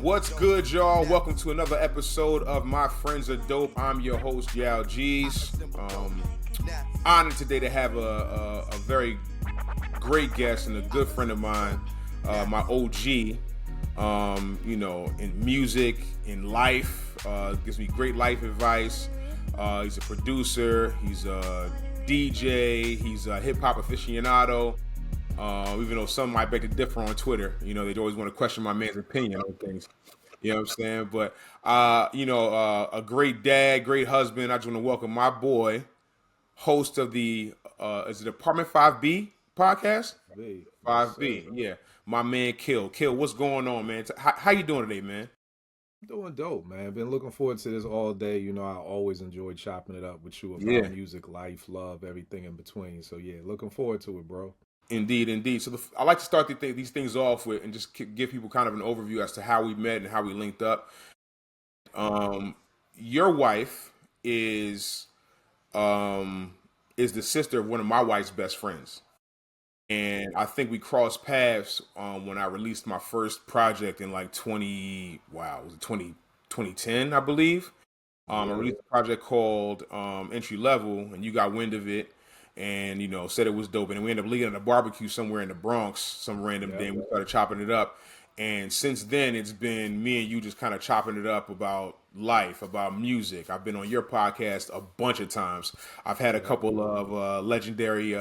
What's good, y'all? Welcome to another episode of My Friendz Are Dope. I'm your host, Yaw Geez. Honored today to have a very great guest and a good friend of mine, my OG. In music, in life, gives me great life advice. He's a producer, he's a DJ, he's a hip hop aficionado. Even though some might beg to differ on Twitter, they always want to question my man's opinion on things. You know what I'm saying? But a great dad, great husband. I just want to welcome my boy, host of the is it Apartment 5B podcast? 5B, yeah. My man Kill. Kill, what's going on, man? How you doing today, man? I'm doing dope, man. Been looking forward to this all day. I always enjoyed chopping it up with you about music, life, love, everything in between. So yeah, looking forward to it, bro. Indeed. So I like to start these things off with and just give people kind of an overview as to how we met and how we linked up. Your wife is the sister of one of my wife's best friends, and I think we crossed paths when I released my first project in like 2010, I believe. I released a project called Entry Level, and you got wind of it. And said it was dope, and we ended up leaving at a barbecue somewhere in the Bronx, some random day. We started chopping it up, and since then it's been me and you just kind of chopping it up about life, about music. I've been on your podcast a bunch of times. I've had a couple of legendary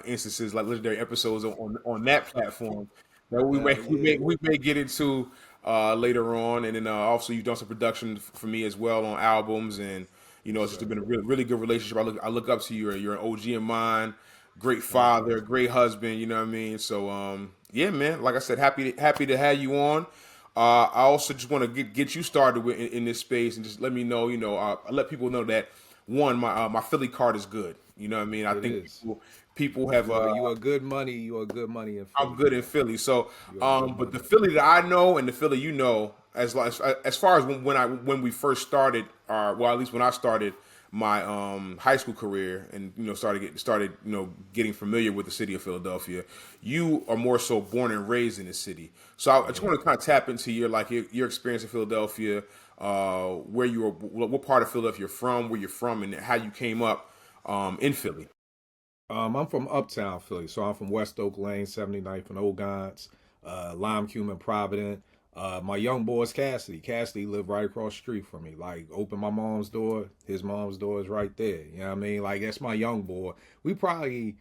instances, like legendary episodes on that platform that we may get into later on, and then also you've done some production for me as well on albums and. It's just been a really good relationship. I look up to you. You're an OG of mine, great father, great husband. You know what I mean? So yeah, man. Like I said, happy to have you on. I also just want to get you started in this space and just let me know. I let people know that one, my Philly card is good. You know what I mean? I think people have. You are good money. You are good money in Philly. I'm good in Philly. So, but the Philly that I know and the Philly as far as when we first started, at least when I started my high school career and started getting familiar with the city of Philadelphia, you are more so born and raised in the city. So I just want to kind of tap into your experience in Philadelphia, what part of Philadelphia you're from, where you're from, and how you came up in Philly. I'm from Uptown Philly, so I'm from West Oak Lane, 79th and Ogons, Lime Cume, Provident. My young boy is Cassidy. Cassidy lived right across the street from me. Like, open my mom's door, his mom's door is right there. You know what I mean? Like, that's my young boy. We probably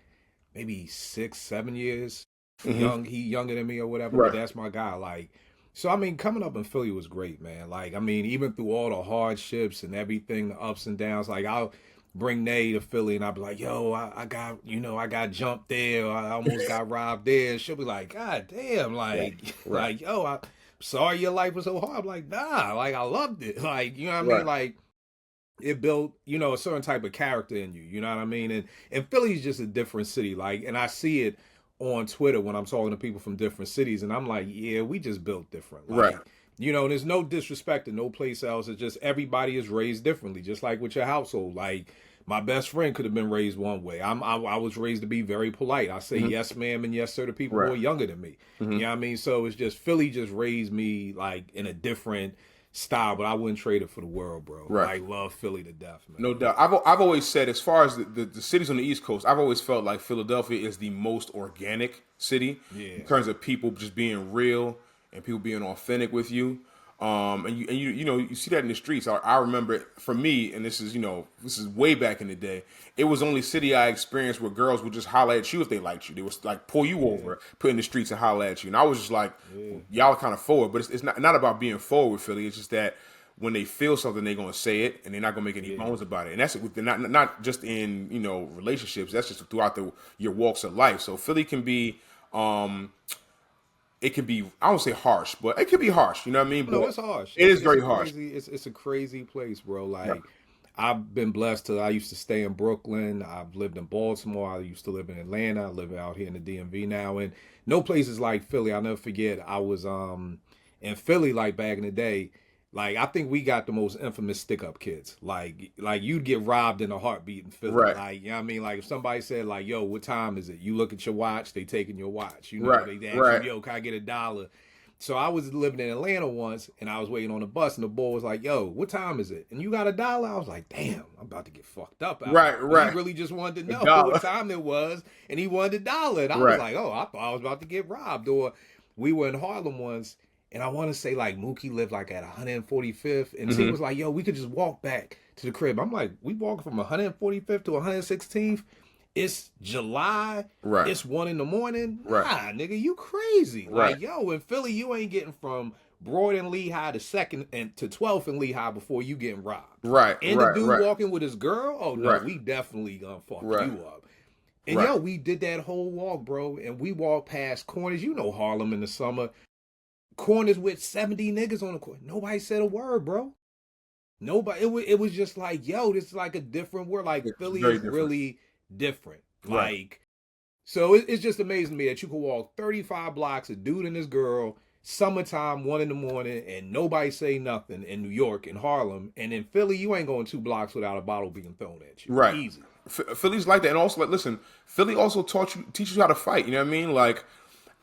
maybe 6-7 years young. He younger than me or whatever, but that's my guy. Like, so I mean, coming up in Philly was great, man. Like, I mean, even through all the hardships and everything, the ups and downs, like I'll bring Nay to Philly and I'll be like, yo, I got jumped there, or I almost got robbed there. And she'll be like, God damn, like, like, yo, I'm sorry your life was so hard. I'm like, nah, like I loved it. Like, you know what I mean? Like it built, a certain type of character in you, you know what I mean? And Philly's just a different city. Like, and I see it on Twitter when I'm talking to people from different cities and I'm like, yeah, we just built different. Like, there's no disrespect to no place else. It's just everybody is raised differently, just like with your household. Like my best friend could have been raised one way. I was raised to be very polite. I say yes, ma'am, and yes, sir to people who are younger than me. You know what I mean? So it's just Philly just raised me like in a different style, but I wouldn't trade it for the world, bro. I love Philly to death, man. No doubt. I've always said, as far as the cities on the East Coast, I've always felt like Philadelphia is the most organic city in terms of people just being real and people being authentic with you. And you see that in the streets. I remember for me, and this is way back in the day. It was the only city I experienced where girls would just holler at you if they liked you. They would like pull you over, put in the streets and holler at you. And I was just like, y'all are kind of forward, but it's not about being forward with Philly. It's just that when they feel something, they're gonna say it, and they're not gonna make any bones about it. And that's not just in relationships. That's just throughout your walks of life. So Philly can be. It can be, I don't say harsh, but it can be harsh. You know what I mean? No, it's harsh. It's very harsh. It's a crazy place, bro. Like, I've been blessed I used to stay in Brooklyn. I've lived in Baltimore. I used to live in Atlanta. I live out here in the DMV now. And no places like Philly. I'll never forget, I was in Philly, like, back in the day. Like, I think we got the most infamous stick-up kids. Like you'd get robbed in a heartbeat in Philly. Like, you know what I mean? Like, if somebody said, like, yo, what time is it? You look at your watch, they taking your watch. They ask you, yo, can I get $1? So I was living in Atlanta once, and I was waiting on the bus, and the boy was like, "Yo, what time is it? And you got $1?" I was like, "Damn, I'm about to get fucked up out Right, here." But he right. really just wanted to know $1. what time it was, and he wanted $1. And I was Right. like, "Oh, I thought I was about to get robbed." Or we were in Harlem once, and I want to say like Mookie lived like at 145th, and T was like, "Yo, we could just walk back to the crib." I'm like, "We walking from 145th to 116th?" It's July. Right. It's 1 in the morning. Right. Nah, nigga, you crazy. Right. Like, yo, in Philly, you ain't getting from Broad and Lehigh to 2nd and to 12th and Lehigh before you getting robbed. Right. And right, the dude right. walking with his girl, oh no, Right. we definitely gonna fuck Right. you up. And Right. yo, we did that whole walk, bro, and we walked past corners. You know Harlem in the summer. Corners with 70 niggas on the corner. Nobody said a word, bro. Nobody. It was just like, yo, this is like a different world. Like, Philly is different. really different. Right. Like, so it's just amazing to me that you can walk 35 blocks, a dude and his girl, summertime, 1 in the morning, and nobody say nothing in New York and Harlem. And in Philly, you ain't going 2 blocks without a bottle being thrown at you. Right. Easy. Philly's like that, and also like, listen, Philly also teaches you how to fight. You know what I mean? Like,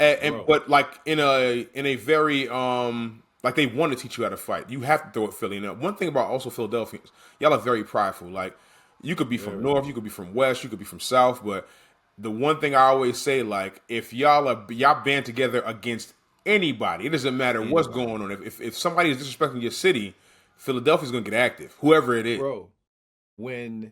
and Bro. but like in a very like they want to teach you how to fight. You have to throw at Philly. Now, one thing about also Philadelphians, y'all are very prideful. Like, you could be from North, you could be from West, you could be from South, but the one thing I always say, like, if y'all band together against anybody, it doesn't matter what's going on. If somebody is disrespecting your city, Philadelphia's gonna get active, whoever it is. Bro, when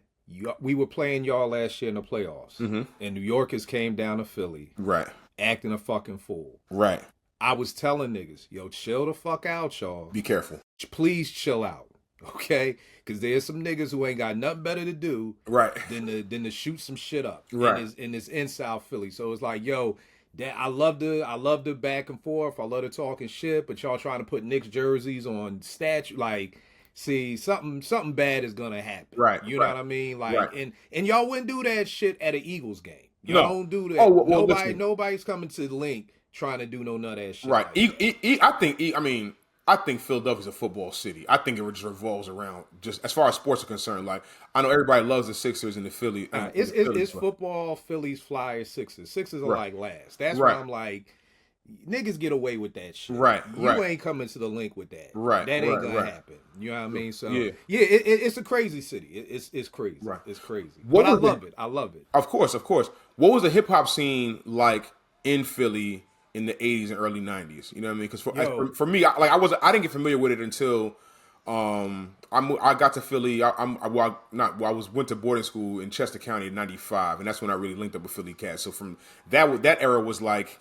we were playing y'all last year in the playoffs, and New Yorkers came down to Philly, Right. acting a fucking fool. Right. I was telling niggas, yo, chill the fuck out, y'all. Be careful. Please chill out, okay? Because there's some niggas who ain't got nothing better to do Right. than to shoot some shit up Right. in this in South Philly. So it's like, yo, that I love the back and forth. I love the talking shit, but y'all trying to put Knicks jerseys on statue, like, see, something bad is gonna happen. Right, You know right, what I mean? Like, right. and y'all wouldn't do that shit at an Eagles game. No. Y'all don't do that. Oh, well, listen. Nobody's coming to the link trying to do none of that shit. Right. Like I think Philadelphia's a football city. I think it just revolves around, just as far as sports are concerned. Like, I know everybody loves the Sixers and the Philly. It's football, Phillies, Flyers, Sixers. Sixers are like last. That's why I'm like, niggas get away with that shit. Right. You ain't coming to the link with that. Right, That ain't gonna right. happen. You know what I mean? So Yeah. it's a crazy city. It's crazy. Right. It's crazy. What But I was love it? it. I love it. Of course. What was the hip hop scene like in Philly in the 80s and early 90s? You know what I mean? Because for me, I didn't get familiar with it until I got to Philly. I went to boarding school in Chester County in '95, and that's when I really linked up with Philly cats. So from that era was like,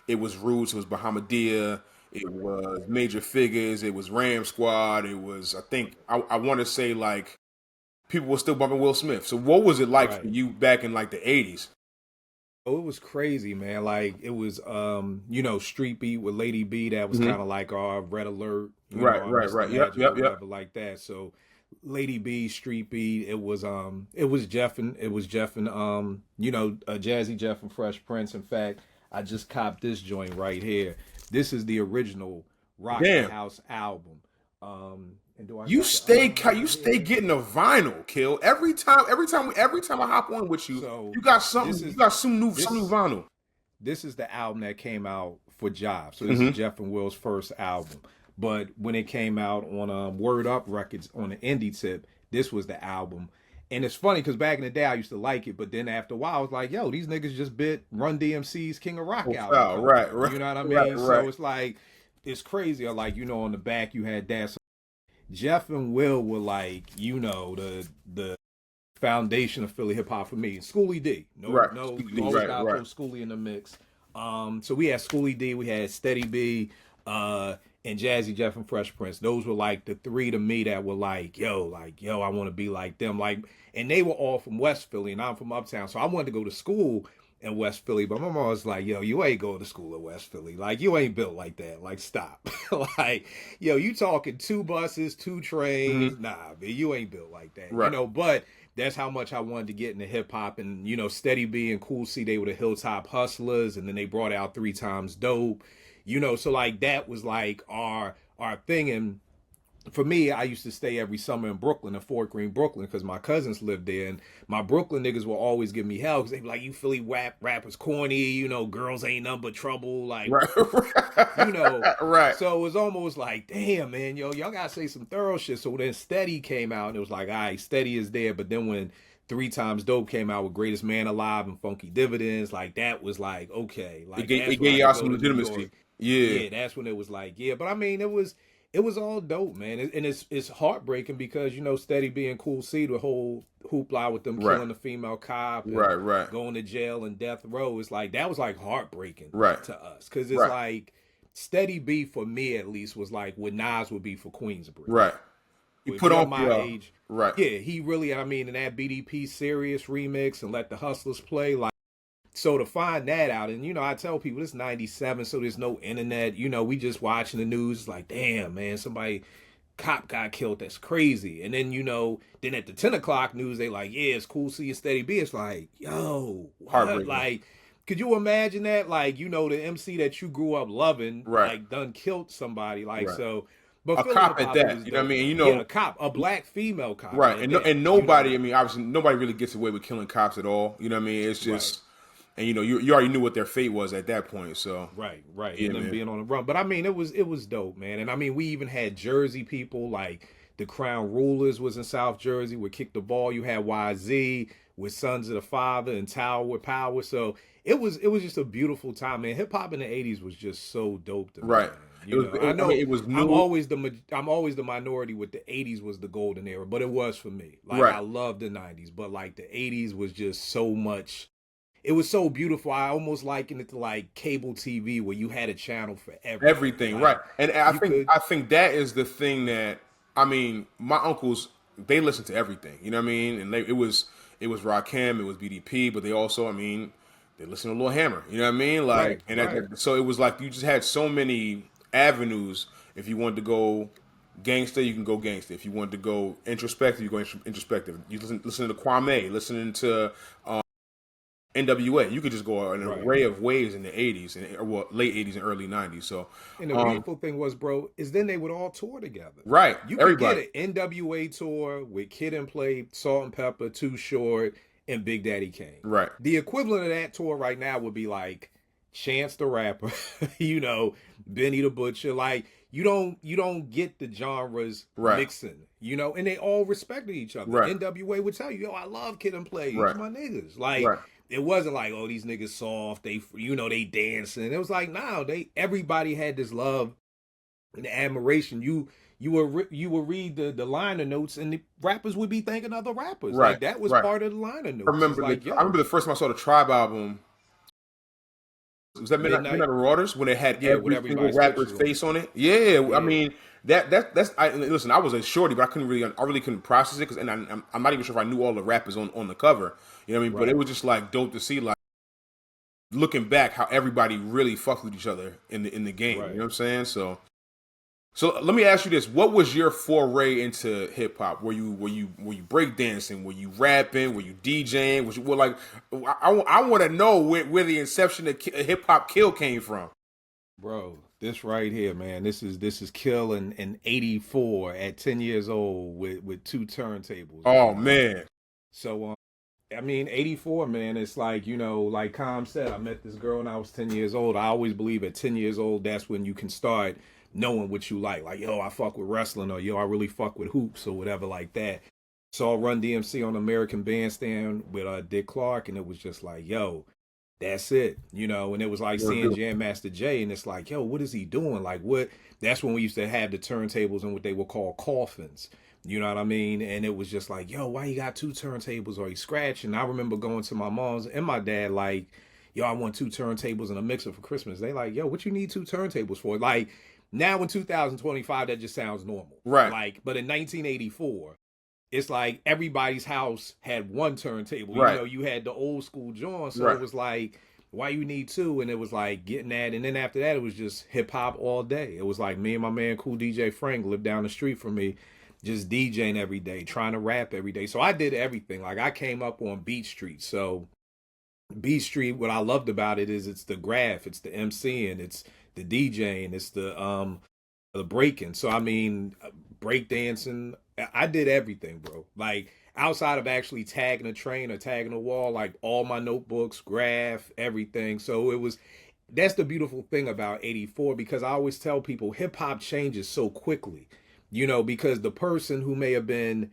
it was Roots, it was Bahamadia, it was Major Figures, it was Ram Squad, it was, I think I want to say, like, people were still bumping Will Smith. So what was it like for you back in like the '80s? Oh, it was crazy, man. Like, it was, Street Beat with Lady B. That was kind of like our Red Alert. Right. Yep. Whatever like that. So, Lady B, Street Beat. It was Jeff and Jazzy Jeff and Fresh Prince. In fact, I just copped this joint right here. This is the original Rock House album. And do I You stay getting a vinyl, Kill. Every time I hop on with you, So, you got something. You got some new vinyl. This is the album that came out for Jive. So this is Jeff and Will's first album. But when it came out on Word Up Records on the indie tip, this was the album. And it's funny because back in the day I used to like it, but then after a while I was like, yo, these niggas just bit Run DMC's King of Rock album. Right. You know what I mean? So it's like, it's crazy. Like, on the back you had that. So Jeff and Will were like, the foundation of Philly hip hop for me. Schoolie D. You always gotta throw Schoolie in the mix. So we had Schoolie D, we had Steady B, and Jazzy Jeff and Fresh Prince. Those were like the three to me that were like, yo, I want to be like them. Like, and they were all from West Philly, and I'm from Uptown. So I wanted to go to school in West Philly, but my mom was like, yo, you ain't going to school in West Philly. Like, you ain't built like that. Like, stop. Like, yo, you talking 2 buses, 2 trains. Nah, man, you ain't built like that. Right. But that's how much I wanted to get into hip hop. And, Steady B and Cool C, they were the Hilltop Hustlers, and then they brought out 3 Times Dope. So like that was like our thing. And for me, I used to stay every summer in Brooklyn, in Fort Greene, Brooklyn, because my cousins lived there, and my Brooklyn niggas will always give me hell because they be like, "You Philly rappers corny, girls ain't nothing but trouble." Like, Right. you know. Right. So it was almost like, damn, man, y'all gotta say some thorough shit. So then Steady came out, and it was like, all right, Steady is there. But then when Three Times Dope came out with Greatest Man Alive and Funky Dividends, like that was like, okay, It like gave, that's it when gave I could y'all go some to New York. legitimacy. Yeah. Yeah, that's when it was like, yeah. But I mean, it was all dope, man. And it's heartbreaking because Steady being Cool C, the whole hoopla with them Right. killing the female cop and Right. Right. going to jail and death row. It's like that was like heartbreaking Right. to us because it's Right. like Steady B for me at least was like what Nas would be for Queensbridge. Right. He If put you're on my for y'all. age, Right. yeah, he really. I mean, in that BDP Serious remix and Let the Hustlers Play, like. So to find that out, and I tell people it's '97, so there's no internet. We just watching the news. It's like, damn, man, somebody cop got killed. That's crazy. And then then at the 10 o'clock news, they like, yeah, it's Cool C and Steady B. It's like, yo, what? Heartbreaking. Like, could you imagine that? Like, the MC that you grew up loving, Right. like, done killed somebody. Like, Right. so. But A Philly cop hip at hop, it that. was You know what I dope, mean? man. Yeah, a cop, a black female cop Right. at that. And nobody, I mean, obviously nobody really gets away with killing cops at all. You know what I mean? It's just, and you already knew what their fate was at that point. So Right, yeah, and them man. being on the run. But I mean, it was dope, man. And I mean, we even had Jersey people like the Crown Rulers was in South Jersey with Kick the Ball. You had YZ with Sons of the Father and Tower with Power. So it was just a beautiful time, man. Hip hop in the '80s was just so dope to me, Right. man. It was. I I mean, know it was I'm new. always the minority with the '80s was the golden era, but it was for me. Like Right. I loved the '90s, but like the '80s was just so much. It was so beautiful. I almost liken it to like cable TV where you had a channel for everything. Everything. Like Right. And I you think could, I think that is the thing that I mean. My uncles they listened to everything. You know what I mean? And it was Rakim, it was BDP, but they also I mean they listened to Lil Hammer. You know what I mean? Like right, and right, so it was like you just had so many avenues. If you wanted to go gangster, you can go gangster. If you wanted to go introspective, you go introspective. You listen to Kwame, listening to NWA. You could just go an right. array of ways in the '80s and well, late '80s and early '90s. So, And the beautiful thing was, bro, is then they would all tour together. right, You could get everybody, an NWA tour with Kid and Play, Salt and Pepper, Too Short, and Big Daddy Kane. right, The equivalent of that tour right now would be like Chance the Rapper, Benny the Butcher. Like you don't get the genres right, mixing, and they all respected each other. right, NWA would tell you, yo, I love Kid and Play. These right, my niggas. Like right, it wasn't like, oh, these niggas soft. They dancing. It was like, no, everybody had this love and admiration. You would read the liner notes, and the rappers would be thanking other rappers. right, Like that was right. part of the liner notes. I It's remember like, I yo, remember the first time I saw the Tribe album. Was that Midnight. Midnight Marauders when they had Yeah, with every single everybody's rapper's pictures on it. face on it? Yeah, I Yeah, mean that's I listen. I was a shorty, but I really couldn't process it because, and I'm not even sure if I knew all the rappers on the cover. You know what I mean? But it right, was just like dope to see like looking back how everybody really fucked with each other in the game. You know right. what I'm saying? So let me ask you this: what was your foray into hip hop? Were you breakdancing? Were you rapping? Were you DJing? Was you like? I want to know where the inception of hip hop kill came from. Bro, this right here, man. This is Kill in '84 at 10 years old with two turntables, Oh man. man, So I mean, '84, man. It's like like Com said, I met this girl when I was 10 years old. I always believe at 10 years old, that's when you can start knowing what you like. Like, yo, I fuck with wrestling, or yo, I really fuck with hoops, or whatever like that. Saw Run DMC on American Bandstand with Dick Clark, and it was just like, yo, that's it, And it was like You're seeing good. Jam Master Jay, and it's like, yo, what is he doing? Like, what? That's when we used to have the turntables and what they would call coffins. You know what I mean? And it was just like, yo, why you got two turntables? Or he scratching? I remember going to my mom's and my dad, like, yo, I want two turntables and a mixer for Christmas. They like, yo, what you need two turntables for? Like, now in 2025, that just sounds normal. Right. Like, but in 1984, it's like everybody's house had one turntable. Right. You had the old school joint, so Right. it was like, why you need two? And it was like getting that, and then after that, it was just hip hop all day. It was like me and my man, Cool DJ Frank, lived down the street from me, just DJing every day, trying to rap every day. So I did everything. Like I came up on Beat Street, so Beat Street. What I loved about it is it's the graph, it's the MC, and it's the DJing, it's the the breaking. So I mean, break dancing. I did everything, bro. Like outside of actually tagging a train or tagging a wall, like all my notebooks, graph, everything. So it was. That's the beautiful thing about '84 because I always tell people hip hop changes so quickly. Because the person who may have been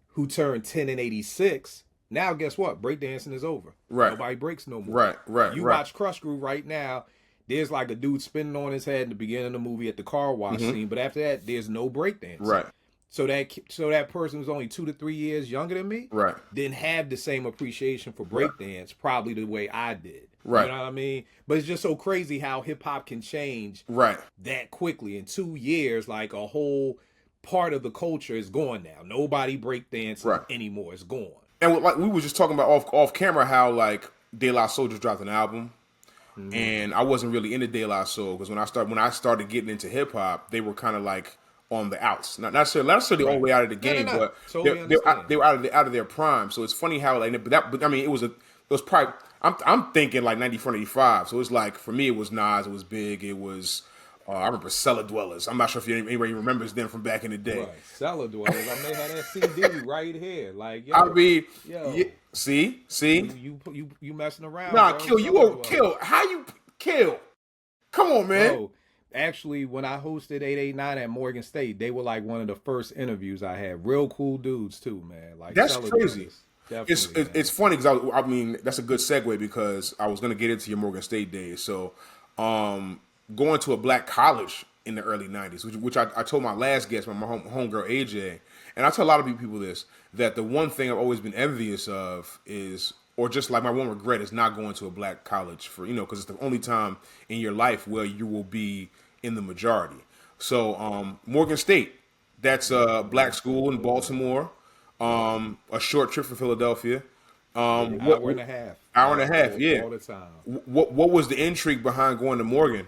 who turned 10 in '86, now guess what? Breakdancing is over. Right. Nobody breaks no more. Right. Right. You Right. watch Crush Groove right now, there's like a dude spinning on his head in the beginning of the movie at the car wash Mm-hmm. scene, but after that, there's no breakdancing. Right. So that person who's only 2 to 3 years younger than me Right. didn't have the same appreciation for breakdance probably the way I did. Right. You know what I mean? But it's just so crazy how hip hop can change Right. that quickly. In 2 years, like a whole part of the culture is gone now. Nobody breakdances Right. anymore. It's gone. And like we were just talking about off camera how like De La Soul just dropped an album. And I wasn't really into De La Soul because when I started getting into hip hop, they were kind of like on the outs, not necessarily all the way out of the game, no. but Totally they were out of their prime. So it's funny how like but I mean it was probably I'm thinking like 94, 95. So it's like for me it was Nas, it was Big, it was I remember Cellar Dwellers. I'm not sure if anybody remembers them from back in the day. Right. Cellar Dwellers. I may have that CD right here. Like, yo, I mean, yo. yeah, see. You messing around? Nah, bro. kill you Cellar will Dwellers. kill. How you kill? Come on, man. Bro, actually, when I hosted 889 at Morgan State, they were like one of the first interviews I had. Real cool dudes too, man. Like That's Cellar crazy. Dwellers. It's funny because I mean that's a good segue because I was gonna get into your Morgan State days. So, going to a black college in the early '90s, which I told my last guest, my homegirl AJ, and I tell a lot of people this that the one thing I've always been envious of is, or just like my one regret is not going to a black college for because it's the only time in your life where you will be in the majority. So, Morgan State, that's a black school in Baltimore. A short trip from Philadelphia. Hour and a half. Hour and a half, yeah. All the time. What was the intrigue behind going to Morgan?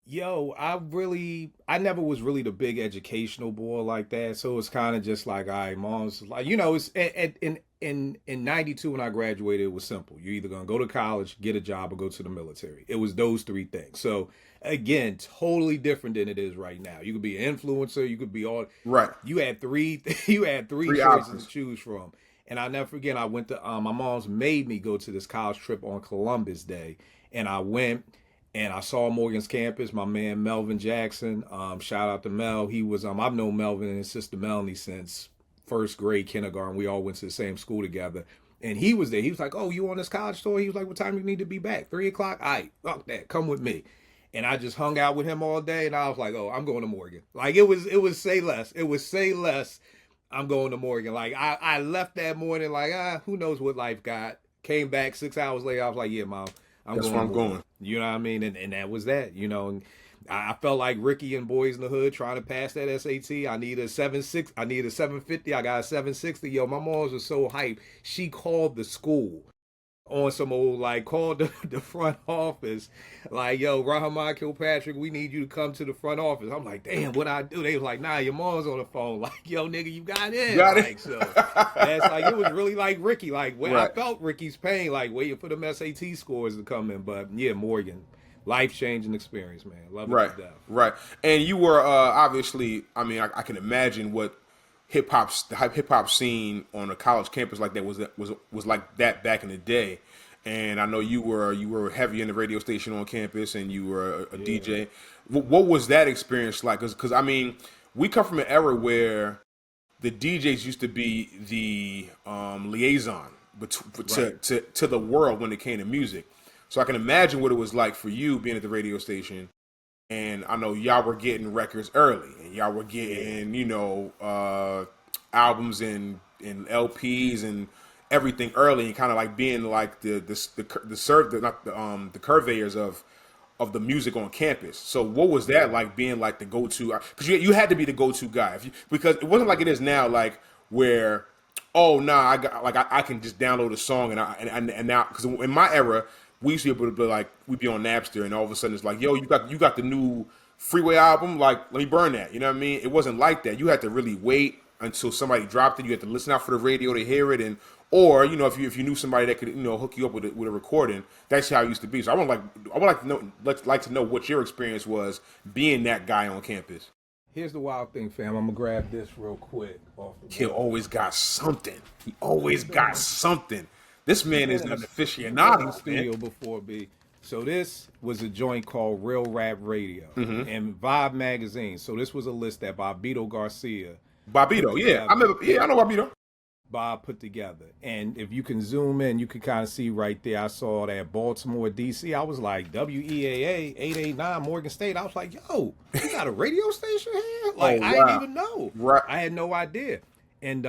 Yo, I never was really the big educational boy like that. So it's kind of just like, all right, mom's like, it's in '92 when I graduated, it was simple. You're either gonna go to college, get a job, or go to the military. It was those three things. So again, totally different than it is right now. You could be an influencer, you could be all Right. You had three choices options to choose from. And I never forget, I went to my mom's made me go to this college trip on Columbus Day, and I went. And I saw Morgan's campus. My man Melvin Jackson, shout out to Mel. He was I've known Melvin and his sister Melanie since first grade, kindergarten. We all went to the same school together. And he was there. He was like, "Oh, you on this college tour?" He was like, "What time you need to be back? 3:00? All right, fuck that. Come with me." And I just hung out with him all day. And I was like, "Oh, I'm going to Morgan." Like it was say less. It was say less. I'm going to Morgan. Like I left that morning like who knows what life got. Came back 6 hours later. I was like, "Yeah, Mom. That's where I'm going." You know what I mean? And that was that, And I felt like Ricky and Boys in the Hood trying to pass that SAT. I need a 7.6. I need a 750. I got a 760. Yo, my mom was so hyped. She called the school on some old, like, called the front office. Like, yo, Rahman Kilpatrick, we need you to come to the front office. I'm like, damn, what I do? They was like, nah, your mom's on the phone. Like, yo, nigga, you got in. Got like, it. So that's like, it was really like Ricky. Like, when Right. I felt Ricky's pain, like, waiting for them SAT scores to come in. But, yeah, Morgan, life-changing experience, man. Love it Right. to death. Right. And you were obviously. I mean, I can imagine what hip hop scene on a college campus like that was like that back in the day. And I know you were heavy in the radio station on campus, and you were a DJ. What was that experience like? Because I mean, we come from an era where the DJs used to be the liaison to the world when it came to music. So I can imagine what it was like for you being at the radio station. And I know y'all were getting records early, and y'all were getting albums and LPs and everything early, and kind of like being like the purveyors of the music on campus. So what was that like, being like the go-to? Because you had to be the go-to guy, because it wasn't like it is now, like where I can just download a song and now, because in my era we used to be able to be like, we'd be on Napster, and all of a sudden it's like, yo, you got the new Freeway album, like, let me burn that. You know what I mean? It wasn't like that. You had to really wait until somebody dropped it. You had to listen out for the radio to hear it, and Or if you knew somebody that could hook you up with a recording, that's how it used to be. So I would like to know what your experience was being that guy on campus. Here's the wild thing, fam. I'm gonna grab this real quick off the Kid board. always got something. He always got something. This man is an In the aficionado, studio man. before B. So this was a joint called Real Rap Radio Mm-hmm. and Vibe Magazine. So this was a list that Bobito Garcia Bobito, yeah, I remember. Yeah, I know Bobito. Bob put together. And if you can zoom in, you can kind of see right there. I saw that Baltimore, DC. I was like, WEAA 889 Morgan State. I was like, yo, you got a radio station here? Like, Oh, I wow. didn't even know. Right. I had no idea. And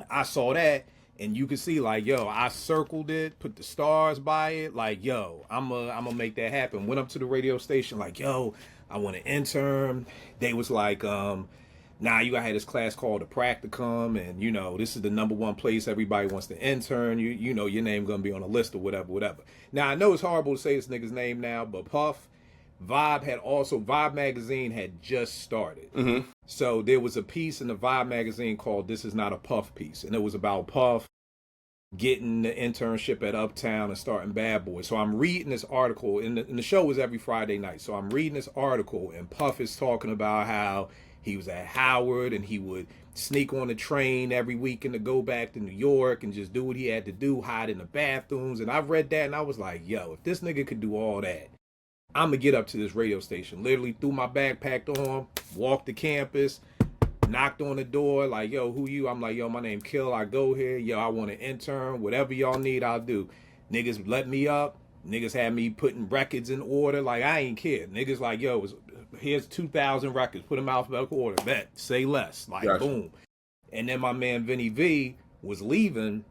I saw that, and you could see, like, yo, I circled it, put the stars by it. Like, yo, I'm gonna make that happen. Went up to the radio station, like, yo, I want an intern. They was like, nah, you gotta have this class called the practicum, and this is the #1 place everybody wants to intern. You know your name gonna be on a list or whatever. Now I know it's horrible to say this nigga's name now, but Puff, Vibe magazine had just started. Mm-hmm. So there was a piece in the Vibe magazine called "This Is Not a Puff" piece, and it was about Puff getting the internship at Uptown and starting Bad Boy. So I'm reading this article, and the show was every Friday night. So I'm reading this article, and Puff is talking about how he was at Howard and he would sneak on the train every weekend to go back to New York and just do what he had to do, hide in the bathrooms. And I read that and I was like, yo, if this nigga could do all that, I'm going to get up to this radio station. Literally threw my backpack on, walked to campus, knocked on the door, like, yo, who you? I'm like, yo, my name Kill. I go here. Yo, I want an intern. Whatever y'all need, I'll do. Niggas let me up. Niggas had me putting records in order. Like, I ain't care. Niggas like, yo, here's 2,000 records. Put them alphabetical order. Bet. Say less. Like, Gotcha. Boom. And then my man Vinny V was leaving,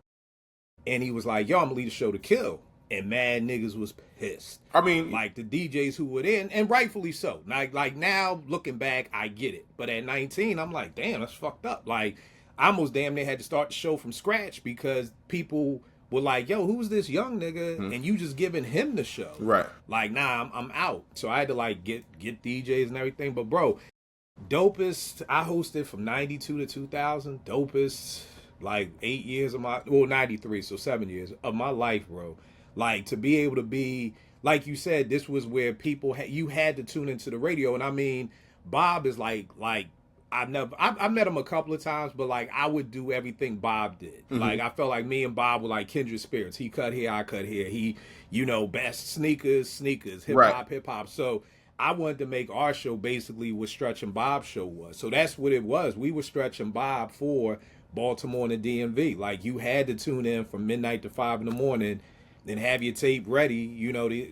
and he was like, yo, I'm going to lead the show to Kill. And mad niggas was pissed. I mean, like the DJs who were in, and rightfully so. Like now, looking back, I get it. But at 19, I'm like, damn, that's fucked up. Like, I almost damn near had to start the show from scratch because people were like, yo, who's this young nigga? Mm-hmm. And you just giving him the show. Right. Like, nah, I'm out. So I had to like get DJs and everything. But bro, Dopest, I hosted from 92 to 2000. Dopest, like 8 years of 93, so 7 years of my life, bro. Like, to be able to be, like you said, this was where people you had to tune into the radio. And I mean, Bob is like I met him a couple of times, but like I would do everything Bob did. Mm-hmm. Like I felt like me and Bob were like kindred spirits. He cut here, I cut here. He, best sneakers, hip hop. So I wanted to make our show basically what Stretch and Bob's show was. So that's what it was. We were Stretch and Bob for Baltimore and the DMV. Like, you had to tune in from midnight to 5 in the morning and have your tape ready,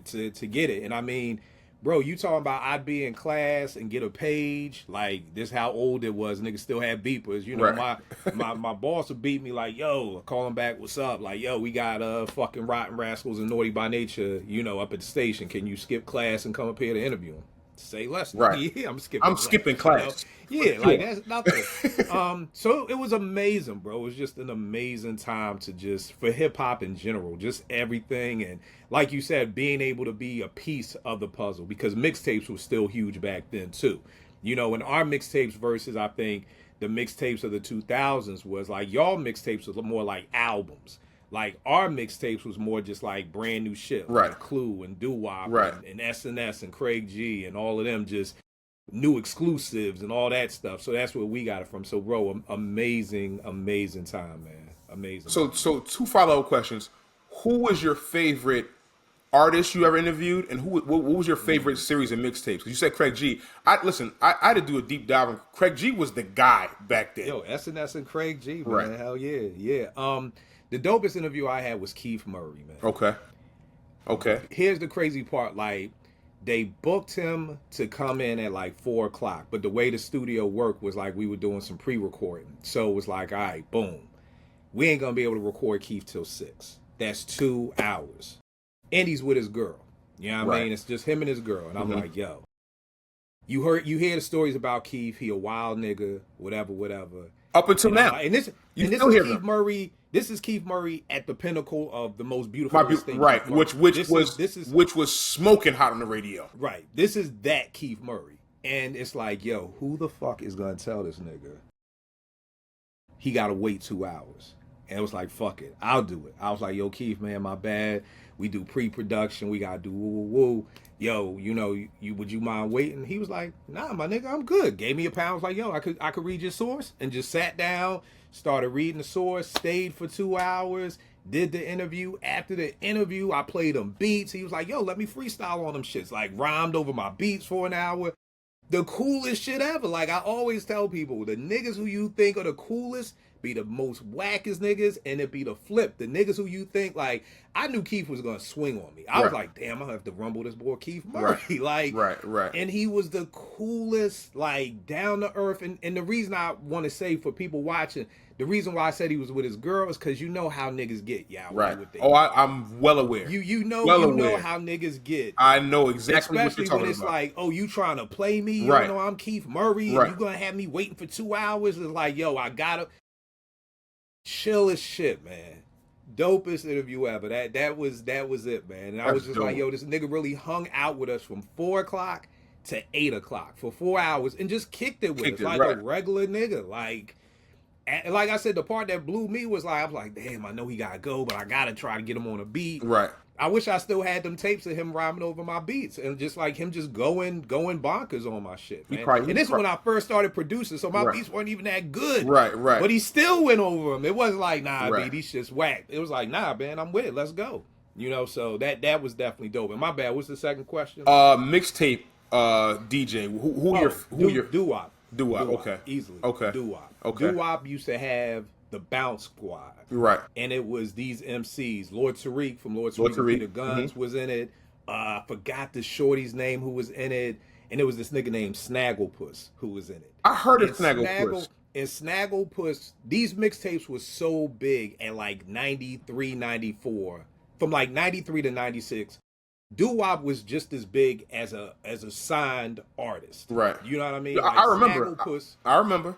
to get it. And I mean, bro, you talking about I'd be in class and get a page, like, this how old it was. Niggas still had beepers. Right. my boss would beat me like, yo, call him back, what's up? Like, yo, we got fucking Rotten Rascals and Naughty by Nature, up at the station. Can you skip class and come up here to interview him? Say less. Right. Yeah, I'm skipping class. Yeah, like that's nothing. So it was amazing, bro. It was just an amazing time for hip hop in general, just everything. And like you said, being able to be a piece of the puzzle, because mixtapes were still huge back then too. In our mixtapes versus, I think, the mixtapes of the 2000s was like, y'all mixtapes was more like albums. Like, our mixtapes was more just like brand new shit. Right. Like Clue and Doo-Wop right. and SNS and Craig G and all of them, just new exclusives and all that stuff. So that's where we got it from. So, bro, amazing time, man. Amazing. So 2 follow-up questions. Who was your favorite artist you ever interviewed, and what was your favorite series of mixtapes? Because you said Craig G. I had to do a deep dive on Craig G. Was the guy back then. Yo, SNS and Craig G, man. Right. Hell yeah. Yeah. The dopest interview I had was Keith Murray, man. Okay. Here's the crazy part. Like, they booked him to come in at like 4 o'clock, but the way the studio worked was like we were doing some pre-recording. So it was like, all right, boom. We ain't going to be able to record Keith till 6. That's 2 hours. And he's with his girl. You know what I mean? It's just him and his girl. And I'm like, yo, you hear the stories about Keith. He a wild nigga, whatever. Up until now. And this is Keith Murray. This is Keith Murray at the pinnacle of the most beautiful thing. Right, which was smoking hot on the radio. Right. This is that Keith Murray. And it's like, yo, who the fuck is gonna tell this nigga he gotta wait 2 hours? And it was like, fuck it, I'll do it. I was like, yo, Keith, man, my bad. We do pre-production. We gotta do woo woo woo. Yo, you would you mind waiting? He was like, nah, my nigga, I'm good. Gave me a pound. I was like, yo, I could read your source, and just sat down, started reading the source, stayed for 2 hours, did the interview. After the interview, I played him beats. He was like, yo, let me freestyle on them shits. Like, rhymed over my beats for an hour. The coolest shit ever. Like, I always tell people, the niggas who you think are the coolest be the most wackest niggas, and it be the flip. The niggas who you think, like, I knew Keith was gonna swing on me. I was like, damn, I have to rumble this boy Keith Murray. Like, right. And he was the coolest, like, down to earth. And the reason I want to say for people watching, the reason why I said he was with his girl is because you know how niggas get, y'all. Right. I'm well aware. You know how niggas get. I know exactly what you're talking about. Especially when it's like, oh, you trying to play me? You know I'm Keith Murray, and you gonna have me waiting for 2 hours? It's like, yo, I gotta chill as shit, man. Dopest interview ever. That was it, man. And I was just like, yo, this nigga really hung out with us from 4 o'clock to 8 o'clock for 4 hours and just kicked it with us like a regular nigga. Like I said, the part that blew me was like, I was like, damn, I know he gotta go, but I gotta try to get him on a beat. Right. I wish I still had them tapes of him rhyming over my beats and just like him just going bonkers on my shit, man. And this is when I first started producing, so my beats weren't even that good. Right. But he still went over them. It wasn't like, nah, B, these shit's whack. It was like, nah, man, I'm with it. Let's go. So that was definitely dope. And my bad, what's the second question? Mixtape DJ. Who your Doo-Wop. Doo-Wop, okay. Easily. Okay. Doo-Wop. Okay. Doo-Wop used to have the Bounce Squad. Right. And it was these MCs. Lord Tariq from Lord Tariq the Guns was in it. I forgot the shorty's name who was in it. And it was this nigga named Snagglepuss who was in it. I heard of Snagglepuss. And Snagglepuss, these mixtapes was so big at like 93, 94. From like 93 to 96. Doo-Wop was just as big as a signed artist. Right. You know what I mean? Like I remember. I remember.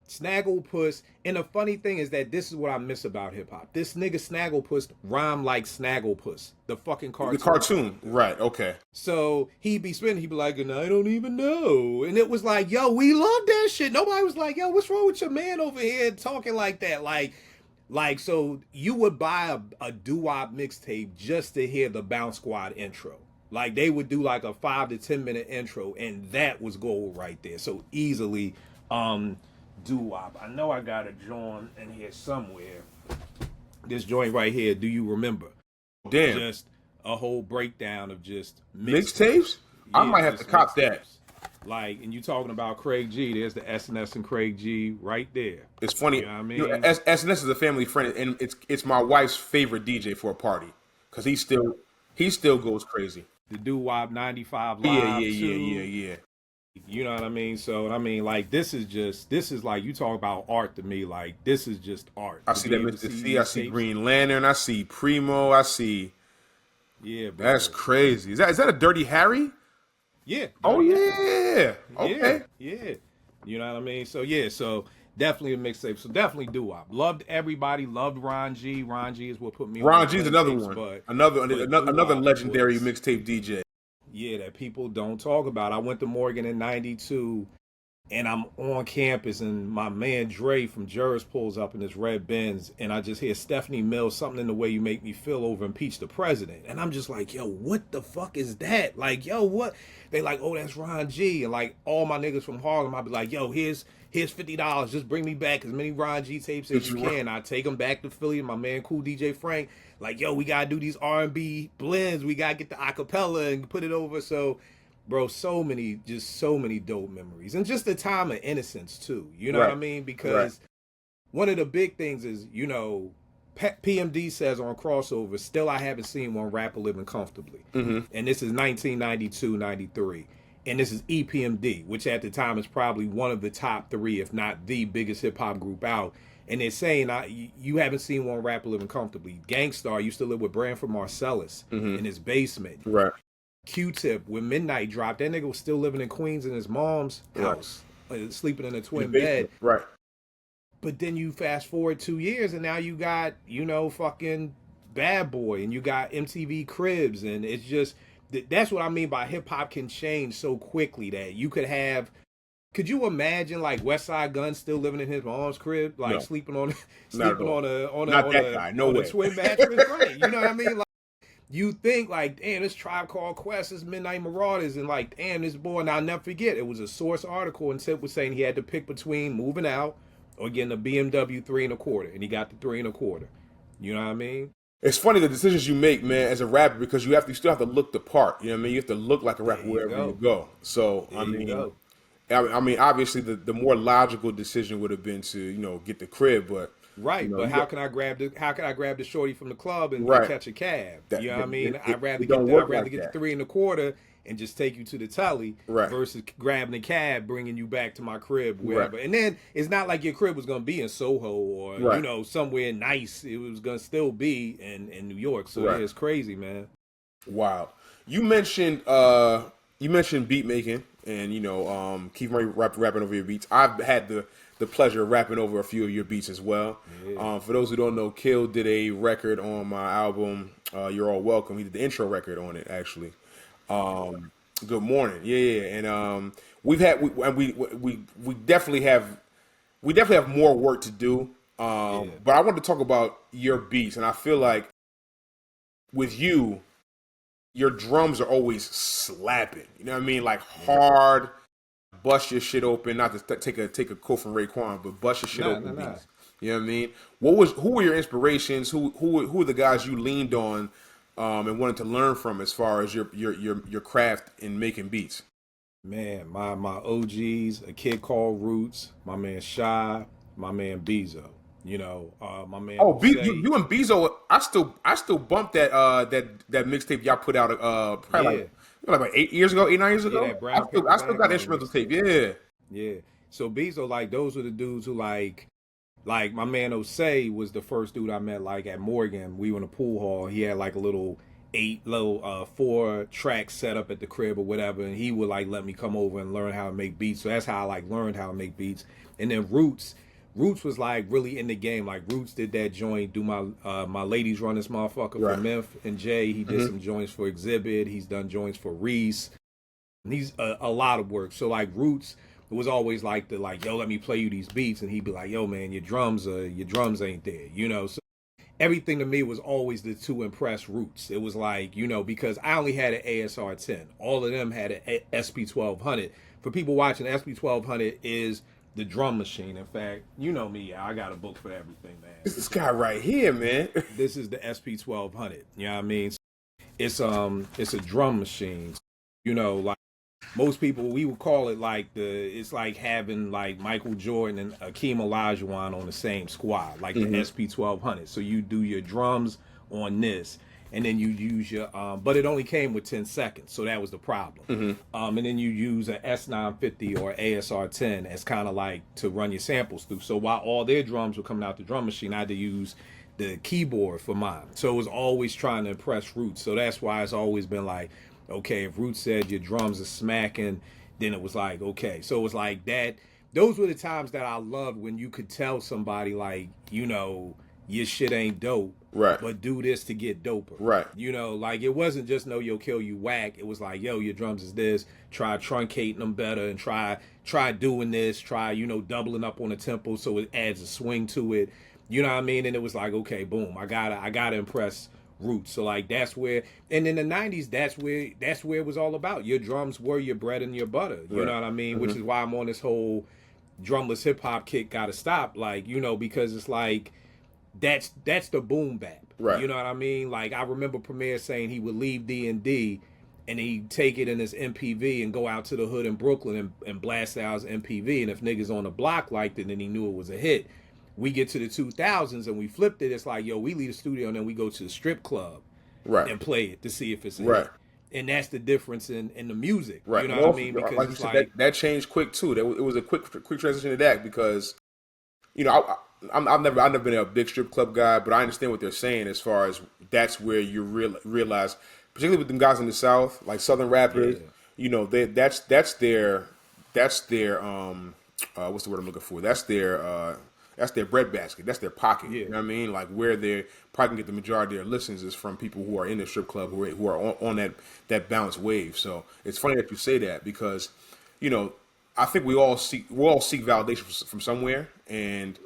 Snagglepuss. And the funny thing is that this is what I miss about hip hop. This nigga Snagglepuss rhymed like Snagglepuss, the fucking cartoon. The cartoon, right? Okay. So he'd be spinning. He'd be like, "And I don't even know." And it was like, "Yo, we love that shit." Nobody was like, "Yo, what's wrong with your man over here talking like that?" Like so you would buy a doo-wop mixtape just to hear the Bounce Squad intro. Like they would do like a 5 to 10 minute intro, and that was gold right there. So easily, doo-wop. I know I got a joint in here somewhere. This joint right here, Do You Remember? Damn. Just a whole breakdown of just mixtapes? Yeah, I might have to cop that. Like, and you talking about Craig G, there's the SNS and Craig G right there. It's funny. You know what I mean? SNS is a family friend, and it's my wife's favorite DJ for a party. Because he still goes crazy. The Doo-Wop 95 Live Yeah. You know what I mean? So, I mean, like, this is like, you talk about art to me, like, this is just art. I see that Mr. C, I see Green Lantern, I see Primo, I see... Yeah, bro. That's crazy. Is that a Dirty Harry? Yeah. Oh, yeah. Okay. Yeah. You know what I mean? So, yeah, so definitely a mixtape. So, definitely Doo-Wop. Loved everybody. Loved Ron G. Ron G is what put me on. Ron G's another one. Another legendary mixtape DJ. Yeah, that people don't talk about. I went to Morgan in 92, and I'm on campus, and my man Dre from Juris pulls up in his red Benz, and I just hear Stephanie Mills, Something in the Way You Make Me Feel over Impeach the President. And I'm just like, yo, what the fuck is that? Like, yo, what? They like, oh, that's Ron G. And like all my niggas from Harlem, I'd be like, yo, here's $50. Just bring me back as many Ron G tapes as you can. I take them back to Philly. My man, cool DJ Frank, like, yo, we gotta do these R&B blends. We gotta get the acapella and put it over. So, bro, so many dope memories, and just the time of innocence too. You know what I mean? Because one of the big things is, PMD says on Crossover, still I haven't seen one rapper living comfortably. Mm-hmm. And this is 1992, 93. And this is EPMD, which at the time is probably one of the top 3, if not the biggest hip-hop group out. And they're saying, you haven't seen one rapper living comfortably. Gangstar used to live with Branford Marcellus in his basement. Right. Q-Tip, when Midnight dropped, that nigga was still living in Queens in his mom's house, sleeping in a twin bed. Right. But then you fast forward 2 years, and now you got, fucking Bad Boy, and you got MTV Cribs, and it's just, that's what I mean by hip-hop can change so quickly, that you could have Could you imagine like West Side Gun still living in his mom's crib, like No, sleeping on not at sleeping all. on a on a Not on that a guy. No on a way. twin mattress, right? You know what I mean? Like you think like, damn, this Tribe Called Quest, this Midnight Marauders, and like, damn, this boy. And I'll never forget, it was a Source article, and Tip was saying he had to pick between moving out or getting a BMW 3 1/4, and he got the 3 1/4. You know what I mean? It's funny the decisions you make, man, as a rapper, because you still have to look the part. You know what I mean? You have to look like a There rapper you wherever you go. go. So There you go. I mean, obviously the more logical decision would have been to get the crib, but Right, but you got how can I grab the shorty from the club and right. catch a cab? That You know what I mean? it don't work I'd rather like get the that. 3 1/4 and just take you to the telly Right. versus grabbing the cab, bringing you back to my crib, Right. wherever. And then it's not like your crib was gonna be in Soho or Right. somewhere nice. It was gonna still be in New York. So Right. yeah, it's crazy, man. Wow. You mentioned beat making and Keith Murray rapping over your beats. I've had the pleasure of rapping over a few of your beats as well. Yeah. For those who don't know, Kill did a record on my album, You're All Welcome. He did the intro record on it, actually. Good morning. Yeah, yeah. And we definitely have more work to do. Yeah. But I want to talk about your beats, and I feel like with you, your drums are always slapping. You know what I mean? Like hard, bust your shit open. Not to take a quote from Raekwon, but bust your shit open Nah. beats. You know what I mean? Who were your inspirations? Who were the guys you leaned on and wanted to learn from as far as your craft in making beats? Man, my OGs, a kid called Roots, my man Shy, my man Bezo. My man Oh, Osei. you and Bezo, I still bumped that mixtape y'all put out probably Yeah. like 8 years ago, 8 9 years Yeah, ago. that brown paper I still bag got the on instrumental mixtape. tape. Yeah, Yeah. So Bezo, like those were the dudes who like my man Osei was the first dude I met like at Morgan. We were in a pool hall. He had like a little 4 track set up at the crib or whatever, and he would like let me come over and learn how to make beats. So that's how I like learned how to make beats. And then Roots was like really in the game. Like Roots did that joint, do my ladies run this motherfucker right. for Memph and Jay. He did some joints for Exhibit. He's done joints for Reese. And he's a lot of work. So like Roots was always like yo, let me play you these beats, and he'd be like, yo man, your drums ain't there. So everything to me was always to impress Roots. It was like, because I only had an ASR 10. All of them had an SP 1200. For people watching, SP 1200 is the drum machine. In fact, you know me, I got a book for everything, man. It's this guy right here, man. This is the SP 1200. You know what I mean? It's a drum machine. Like most people, we would call it like it's like having like Michael Jordan and Akeem Olajuwon on the same squad, like the SP 1200. So you do your drums on this, and then you use your but it only came with 10 seconds, so that was the problem. And then you use an S950 or ASR 10 as kind of like to run your samples through. So while all their drums were coming out the drum machine, I had to use the keyboard for mine. So it was always trying to impress Roots. So that's why it's always been like, okay, if Roots said your drums are smacking, then it was like, okay. So it was like that. Those were the times that I loved when you could tell somebody like, your shit ain't dope, Right. but do this to get doper. Right. Like it wasn't just no, yo, kill you whack. It was like, yo, your drums is this. Try truncating them better and try doing this. Try, doubling up on the tempo so it adds a swing to it. You know what I mean? And it was like, okay, boom, I gotta impress Roots. So like that's where, and in the 90s, that's where it was all about. Your drums were your bread and your butter. You know what I mean? Which is why I'm on this whole drumless hip hop kick. Gotta stop, like because it's like that's the boom bap. Right. You know what I mean? Like I remember Premier saying he would leave D&D and he'd take it in his MPV and go out to the hood in Brooklyn and blast out his MPV. And if niggas on the block liked it, then he knew it was a hit. We get to the 2000s and we flipped it. It's like, yo, we leave the studio and then we go to the strip club and play it to see if it's a hit. And that's the difference in the music. Right. You know what I mean? Because like you said, that changed quick too. It was a quick transition to that because, I've never been a big strip club guy, but I understand what they're saying as far as that's where you realize, particularly with them guys in the South, like Southern rappers, that's their what's the word I'm looking for? That's their bread basket. That's their pocket. Yeah. You know what I mean? Like where they probably can get the majority of their listens is from people who are in the strip club who are on that balanced wave. So it's funny that you say that because, I think we all seek validation from somewhere, and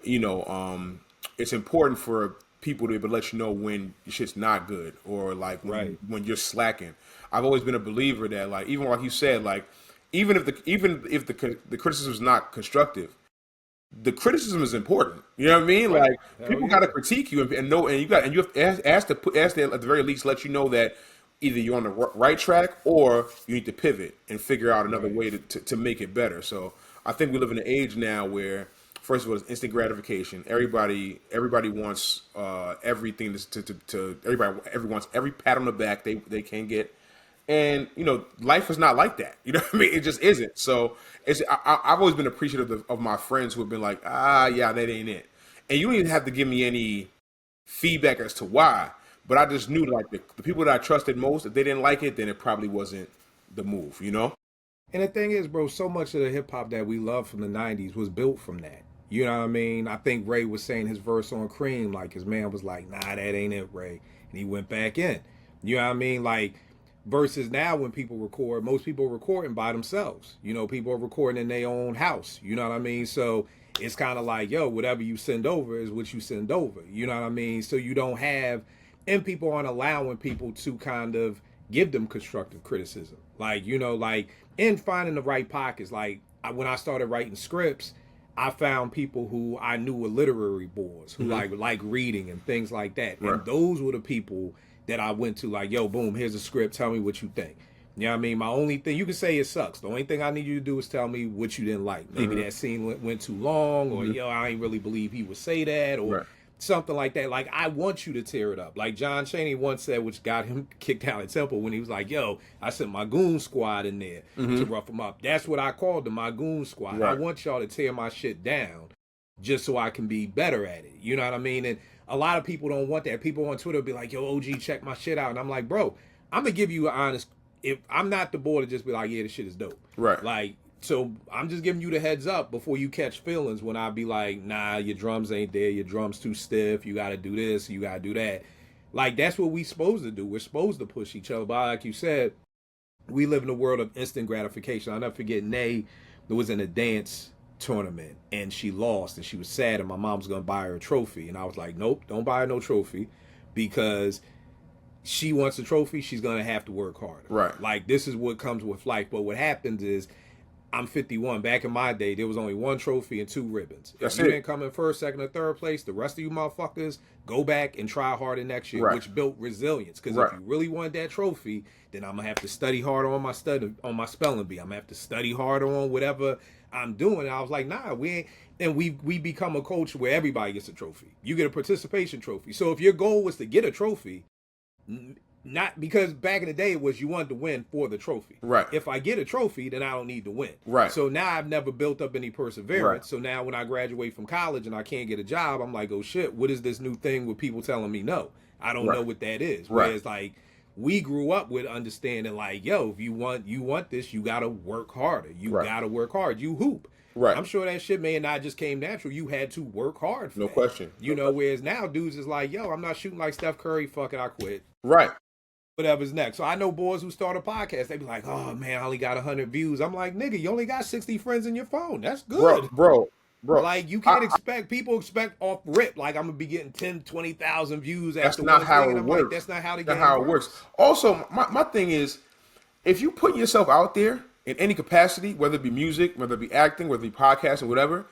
you know, it's important for people to be able to let you know when your shit's not good or like Right. when you're slacking. I've always been a believer that like even like you said like even if the criticism is not constructive, the criticism is important. You know what I mean? Right. Like Hell people got to yeah. critique you and know, and you have to ask them at the very least let you know that either you're on the right track or you need to pivot and figure out another Right. way to make it better. So I think we live in an age now where first of all it's instant gratification. Everybody wants everything to everybody wants every pat on the back they can get. And life is not like that. You know what I mean? It just isn't. So I've always been appreciative of my friends who have been like, yeah, that ain't it. And you don't even have to give me any feedback as to why. But I just knew like the people that I trusted most, if they didn't like it, then it probably wasn't the move. You know? And the thing is, bro, so much of the hip hop that we love from the '90s was built from that. You know what I mean? I think Ray was saying his verse on Cream, like his man was like, "Nah, that ain't it, Ray," and he went back in. You know what I mean? Like versus now when people record, most people are recording by themselves. You know, people are recording in their own house. You know what I mean? So it's kind of like, yo, whatever you send over is what you send over. You know what I mean? So you don't have, and people aren't allowing people to kind of give them constructive criticism. Like, like in finding the right pockets. Like when I started writing scripts, I found people who I knew were literary boys who Mm-hmm. like reading and things like that. Right. And those were the people that I went to like, yo, boom, here's a script. Tell me what you think. You know what I mean? My only thing, you can say it sucks. The only thing I need you to do is tell me what you didn't like. Maybe Mm-hmm. that scene went too long, or, Mm-hmm. yo, I ain't really believe he would say that, or Right. something like that. Like, I want you to tear it up. Like John Chaney once said, which got him kicked out of Temple when he was like, yo, I sent my goon squad in there to Mm-hmm. rough him up. That's what I called them, my goon squad. I Right. want y'all to tear my shit down just so I can be better at it. You know what I mean? And a lot of people don't want that. People on Twitter be like, yo, OG, check my shit out. And I'm like, bro, I'm going to give you an honest, if I'm not the boy to just be like, yeah, this shit is dope. Right. Like, so I'm just giving you the heads up before you catch feelings when I be like, nah, your drums ain't there. Your drums too stiff. You got to do this. You got to do that. Like, that's what we supposed to do. We're supposed to push each other. But like you said, we live in a world of instant gratification. I'll never forget Nay was in a dance tournament and she lost and she was sad and my mom was gonna buy her a trophy. And I was like, nope, don't buy her no trophy because she wants a trophy, she's gonna have to work harder. Right. Like this is what comes with life. But what happens is I'm 51. Back in my day, there was only one trophy and two ribbons. That's If you it. didn't come in first, second, or third place, the rest of you motherfuckers go back and try harder next year, Right. which built resilience. Because Right. if you really want that trophy, then I'm gonna have to study harder on my spelling bee. I'm gonna have to study harder on whatever I'm doing. And I was like, nah, we ain't. And we become a culture where everybody gets a trophy. You get a participation trophy. So if your goal was to get a trophy, not because back in the day it was you wanted to win for the trophy. Right. If I get a trophy, then I don't need to win. Right. So now I've never built up any perseverance. Right. So now when I graduate from college and I can't get a job, I'm like, oh shit, what is this new thing with people telling me no? I don't Right. know what that is. Right. Whereas like we grew up with understanding like, yo, if you want this, you gotta work harder. You Right. gotta work hard. You hoop. Right. I'm sure that shit may not just came natural. You had to work hard for No that. question. You No know, whereas now dudes is like, yo, I'm not shooting like Steph Curry, fuck it, I quit. Right. Whatever's next. So I know boys who start a podcast, they be like, oh man, I only got 100 views. I'm like, nigga, you only got 60 friends in your phone. That's good. Bro. Like you can't expect, people expect off rip, like I'm gonna be getting 10, 20,000 views That's after not one how thing. it And I'm works. like, that's not how the That's game how it works. Also, my thing is, if you put yourself out there in any capacity, whether it be music, whether it be acting, whether it be podcasting, whatever,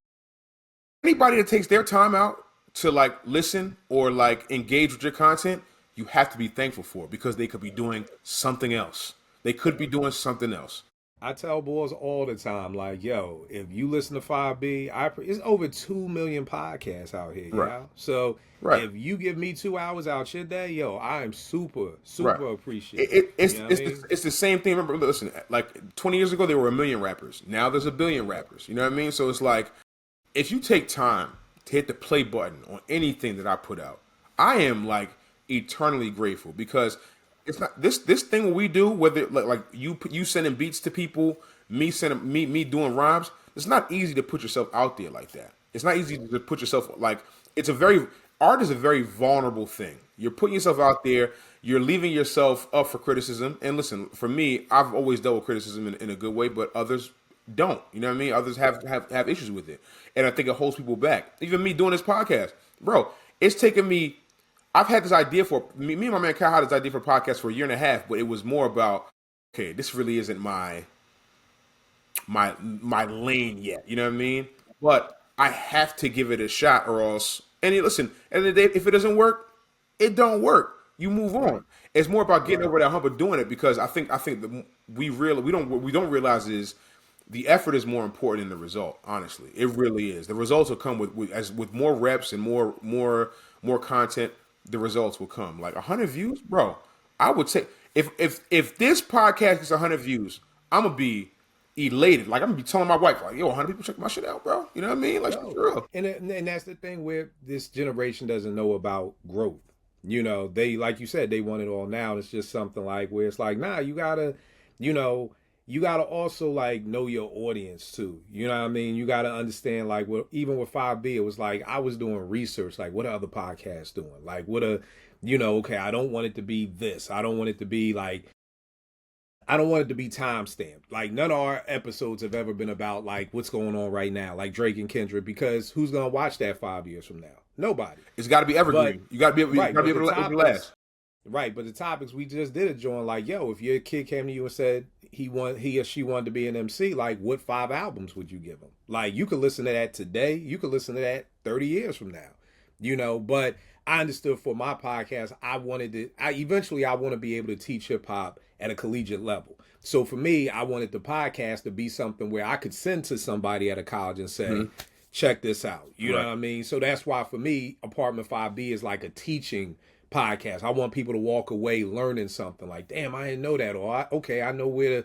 anybody that takes their time out to like listen or like engage with your content, you have to be thankful for it because they could be doing something else. They could be doing something else. I tell boys all the time, like, yo, if you listen to 5B, it's over 2 million podcasts out here, Right. y'all. So Right. if you give me 2 hours out your day, yo, I am super Right. appreciative. It's You know what I mean? it's the same thing. Remember, listen, like 20 years ago, there were a million rappers. Now there's a billion rappers. You know what I mean? So it's like, if you take time to hit the play button on anything that I put out, I am like eternally grateful because it's not this thing we do, whether like you sending beats to people, me sending me doing rhymes. It's not easy to put yourself out there like that. It's not easy to put yourself like art is a very vulnerable thing. You're putting yourself out there. You're leaving yourself up for criticism. And listen, for me, I've always dealt with criticism in a good way, but others don't. You know what I mean? Others have issues with it, and I think it holds people back. Even me doing this podcast, bro. It's taken me. I've had this idea for me and my man Kyle had this idea for a podcast for a year and a half, but it was more about, okay, this really isn't my lane yet. You know what I mean? But I have to give it a shot, or else. And listen, at the end of the day, if it doesn't work, it don't work. You move on. It's more about getting over that hump of doing it, because I think we don't realize is the effort is more important than the result. Honestly, it really is. The results will come with more reps and more content. The results will come. Like 100 views, bro. I would say if this podcast gets 100 views, I'm gonna be elated. Like I'm gonna be telling my wife, like, yo, 100 people check my shit out, bro. You know what I mean? Like, for real. And that's the thing where this generation doesn't know about growth. You know, they, like you said, they want it all now. And it's just something like where it's like, nah, you gotta, you gotta also like know your audience too. You know what I mean? You gotta understand, like, even with 5B, it was like I was doing research, like what are other podcasts doing? Like okay, I don't want it to be this. I don't want it to be like, I don't want it to be time stamped. Like none of our episodes have ever been about like what's going on right now, like Drake and Kendrick, because who's gonna watch that 5 years from now? Nobody. It's got to be evergreen. You got to be able, right, to last. Right, but the topics we just did a joint like, yo, if your kid came to you and said he or she wanted to be an MC, like what 5 albums would you give him? Like you could listen to that today, you could listen to that 30 years from now, But I understood for my podcast, I want to be able to teach hip hop at a collegiate level. So for me, I wanted the podcast to be something where I could send to somebody at a college and say, check this out. You know what I mean? So that's why for me, Apartment 5B is like a teaching podcast. I want people to walk away learning something like, damn, I didn't know that. Or, I know what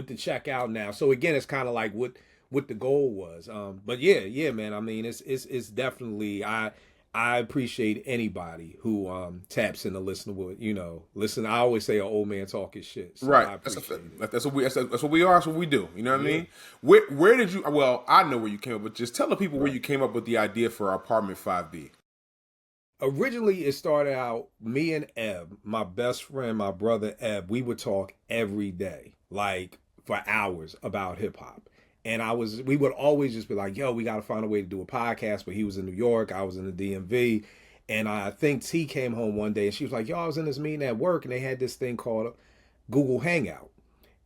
to check out now. So again, it's kind of like what the goal was. But yeah, man. I mean, it's definitely, I appreciate anybody who taps in to listen to listen. I always say an old man talking shit. So right. I appreciate it. That's what we are. That's what we do. You know what I mean? Where did you? Well, I know where you came up, but just tell the people where you came up with the idea for Apartment 5B. Originally, it started out me and Eb, my best friend, my brother Eb. We would talk every day, like for hours about hip hop. And we would always just be like, yo, we got to find a way to do a podcast. But he was in New York, I was in the DMV. And I think T came home one day and she was like, yo, I was in this meeting at work and they had this thing called Google Hangout.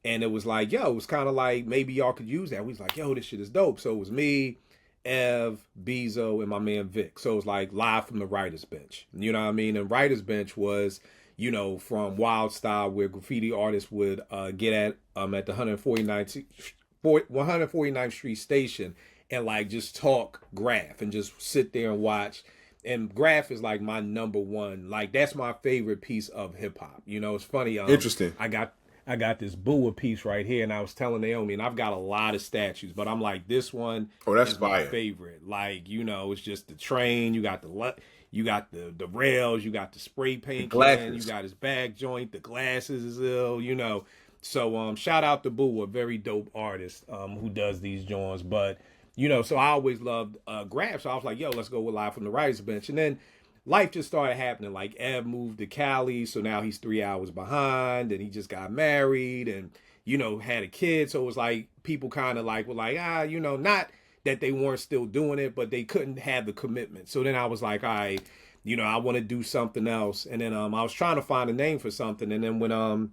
And it was like, yo, it was kind of like, maybe y'all could use that. We was like, yo, this shit is dope. So it was me, Ev, Bezo, and my man Vic. So it was like live from the writer's bench. You know what I mean? And writer's bench was, from Wild Style, where graffiti artists would get at the 149th Street station and like just talk graph and just sit there and watch. And graph is like my number one, like that's my favorite piece of hip hop. It's funny. Interesting. I got this Bua piece right here, and I was telling Naomi, and I've got a lot of statues, but I'm like, this one that's my favorite. Like, it's just the train, you got the rails, you got the spray paint can, you got his bag joint, the glasses is ill, So shout out to Boo, a very dope artist who does these joints. But so I always loved graph. So I was like, yo, let's go with Live from the Writer's Bench. And then life just started happening. Like Ev moved to Cali, so now he's 3 hours behind, and he just got married and had a kid. So it was like people kind of like were like, not that they weren't still doing it, but they couldn't have the commitment. So then I was like, all right, I want to do something else. And then I was trying to find a name for something. And then when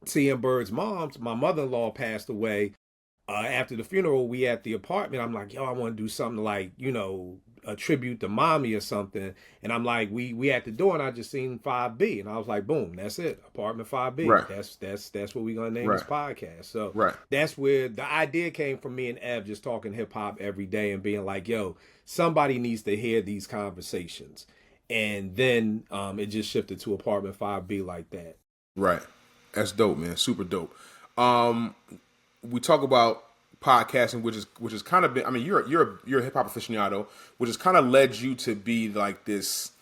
TM Bird's mom, my mother-in-law, passed away. After the funeral, we at the apartment. I'm like, yo, I want to do something like, a tribute to mommy or something. And I'm like, we at the door, and I just seen 5B, and I was like, boom, that's it, Apartment 5B. Right. That's what we're gonna name this podcast. So that's where the idea came from. Me and Ev just talking hip hop every day and being like, yo, somebody needs to hear these conversations. And then it just shifted to Apartment 5B like that. Right. That's dope, man. Super dope. We talk about podcasting, which is kind of been. I mean, you're a hip hop aficionado, which has kind of led you to be like this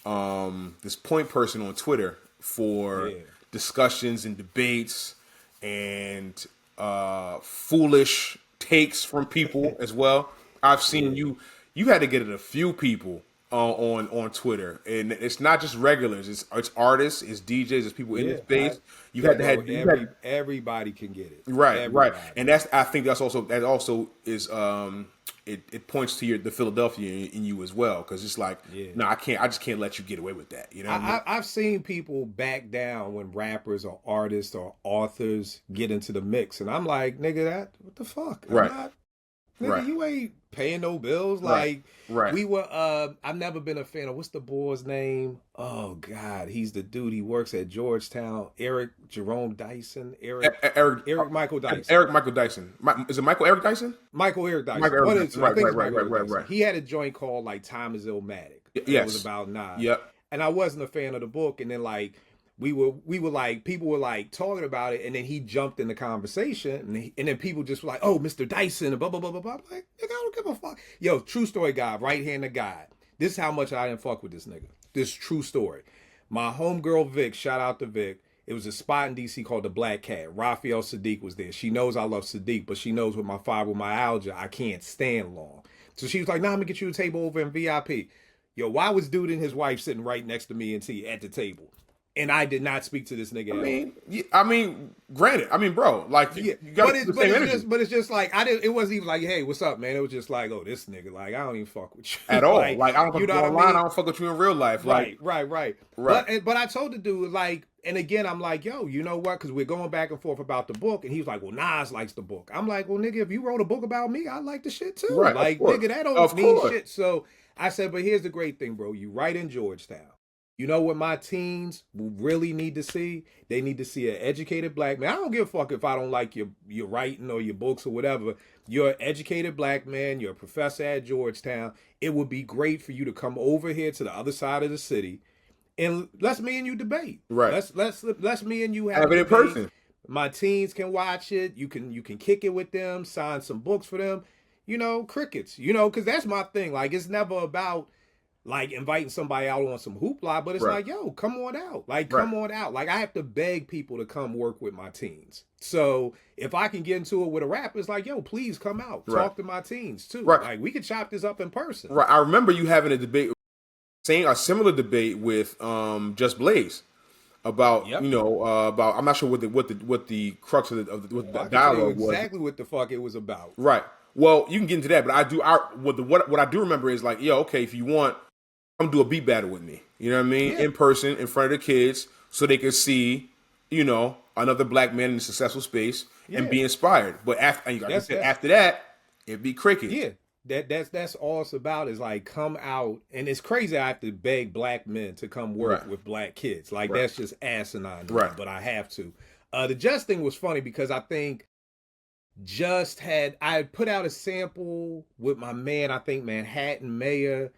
point person on Twitter for discussions and debates and foolish takes from people as well. I've seen you had to get at a few people on Twitter, and it's not just regulars. It's artists, it's DJs, it's people in the Yeah, space. You had to bro. have you had Everybody can get it. right, Everybody. and I think that also is it points to the Philadelphia in you as well, because it's like Yeah. no, I just can't let you get away with that. You know, what I mean? I've seen people back down when rappers or artists or authors get into the mix, and I'm like, nigga, what the fuck? I'm Right. not, nigga, Right. you ain't paying no bills. Right. Like, Right. we were. I've never been a fan of what's the boy's name? Oh God, he's the dude. He works at Georgetown. Eric Jerome Dyson. Eric Michael Dyson. Eric Michael Dyson. Is it Michael Eric Dyson? Michael Eric Dyson. Michael Eric What Dyson. is? Right, I think it's right, Michael right, Eric right, Dyson. right. He had a joint called like "Time Is Illmatic." It Yes. was about Nas. Yep. And I wasn't a fan of the book, and then like we were like people were like talking about it, and then he jumped in the conversation, and then people just were like, "Oh, Mr. Dyson," and blah blah blah blah blah. I'm like, nigga, I don't give a fuck. Yo, true story guy, right handed guy. This is how much I didn't fuck with this nigga. This true story. My homegirl Vic, shout out to Vic. It was a spot in DC called the Black Cat. Raphael Sadiq was there. She knows I love Sadiq, but she knows with my fibromyalgia, I can't stand long. So she was like, "Nah, I'm gonna get you a table over in VIP." Yo, why was dude and his wife sitting right next to me and T at the table? And I did not speak to this nigga. I mean, granted, bro, like you got the same energy. But it's just like I didn't. It wasn't even like, "Hey, what's up, man?" It was just like, "Oh, this nigga, like I don't even fuck with you at all." Like I don't fuck you know with you what online. I mean? I don't fuck with you in real life. Like, right. But I told the dude like, and again, I'm like, "Yo, you know what?" Because we're going back and forth about the book, and he was like, "Well, Nas likes the book." I'm like, "Well, nigga, if you wrote a book about me, I like the shit too." Right, like, nigga, that don't mean shit. So I said, "But here's the great thing, bro. You write in Georgetown. You know what my teens will really need to see? They need to see an educated black man. I don't give a fuck if I don't like your writing or your books or whatever. You're an educated black man. You're a professor at Georgetown. It would be great for you to come over here to the other side of the city, and let's me and you debate. Right. Let's me and you have it in person. My teens can watch it. You can kick it with them. Sign some books for them. You know, crickets. You know, because that's my thing. Like it's never about like inviting somebody out on some hoopla, but it's like, yo, come on out. Like, come on out. Like, I have to beg people to come work with my teens. So if I can get into it with a rapper, it's like, yo, please come out. Talk to my teens too. Right. Like, we could chop this up in person. Right. I remember you having a debate, a similar debate with Just Blaze about about I'm not sure what the crux of the dialogue was. Exactly what the fuck it was about. Right. Well, you can get into that, but what I do remember is like, yo, okay, if you want, come do a beat battle with me. You know what I mean? In person, in front of the kids, so they can see, another black man in a successful space and be inspired. But after that, it'd be cricket. Yeah. That's all it's about is like come out, and it's crazy I have to beg black men to come work with black kids. Like that's just asinine. Right. But I have to. The Just thing was funny because I think I put out a sample with my man, I think Manhattan Mayor,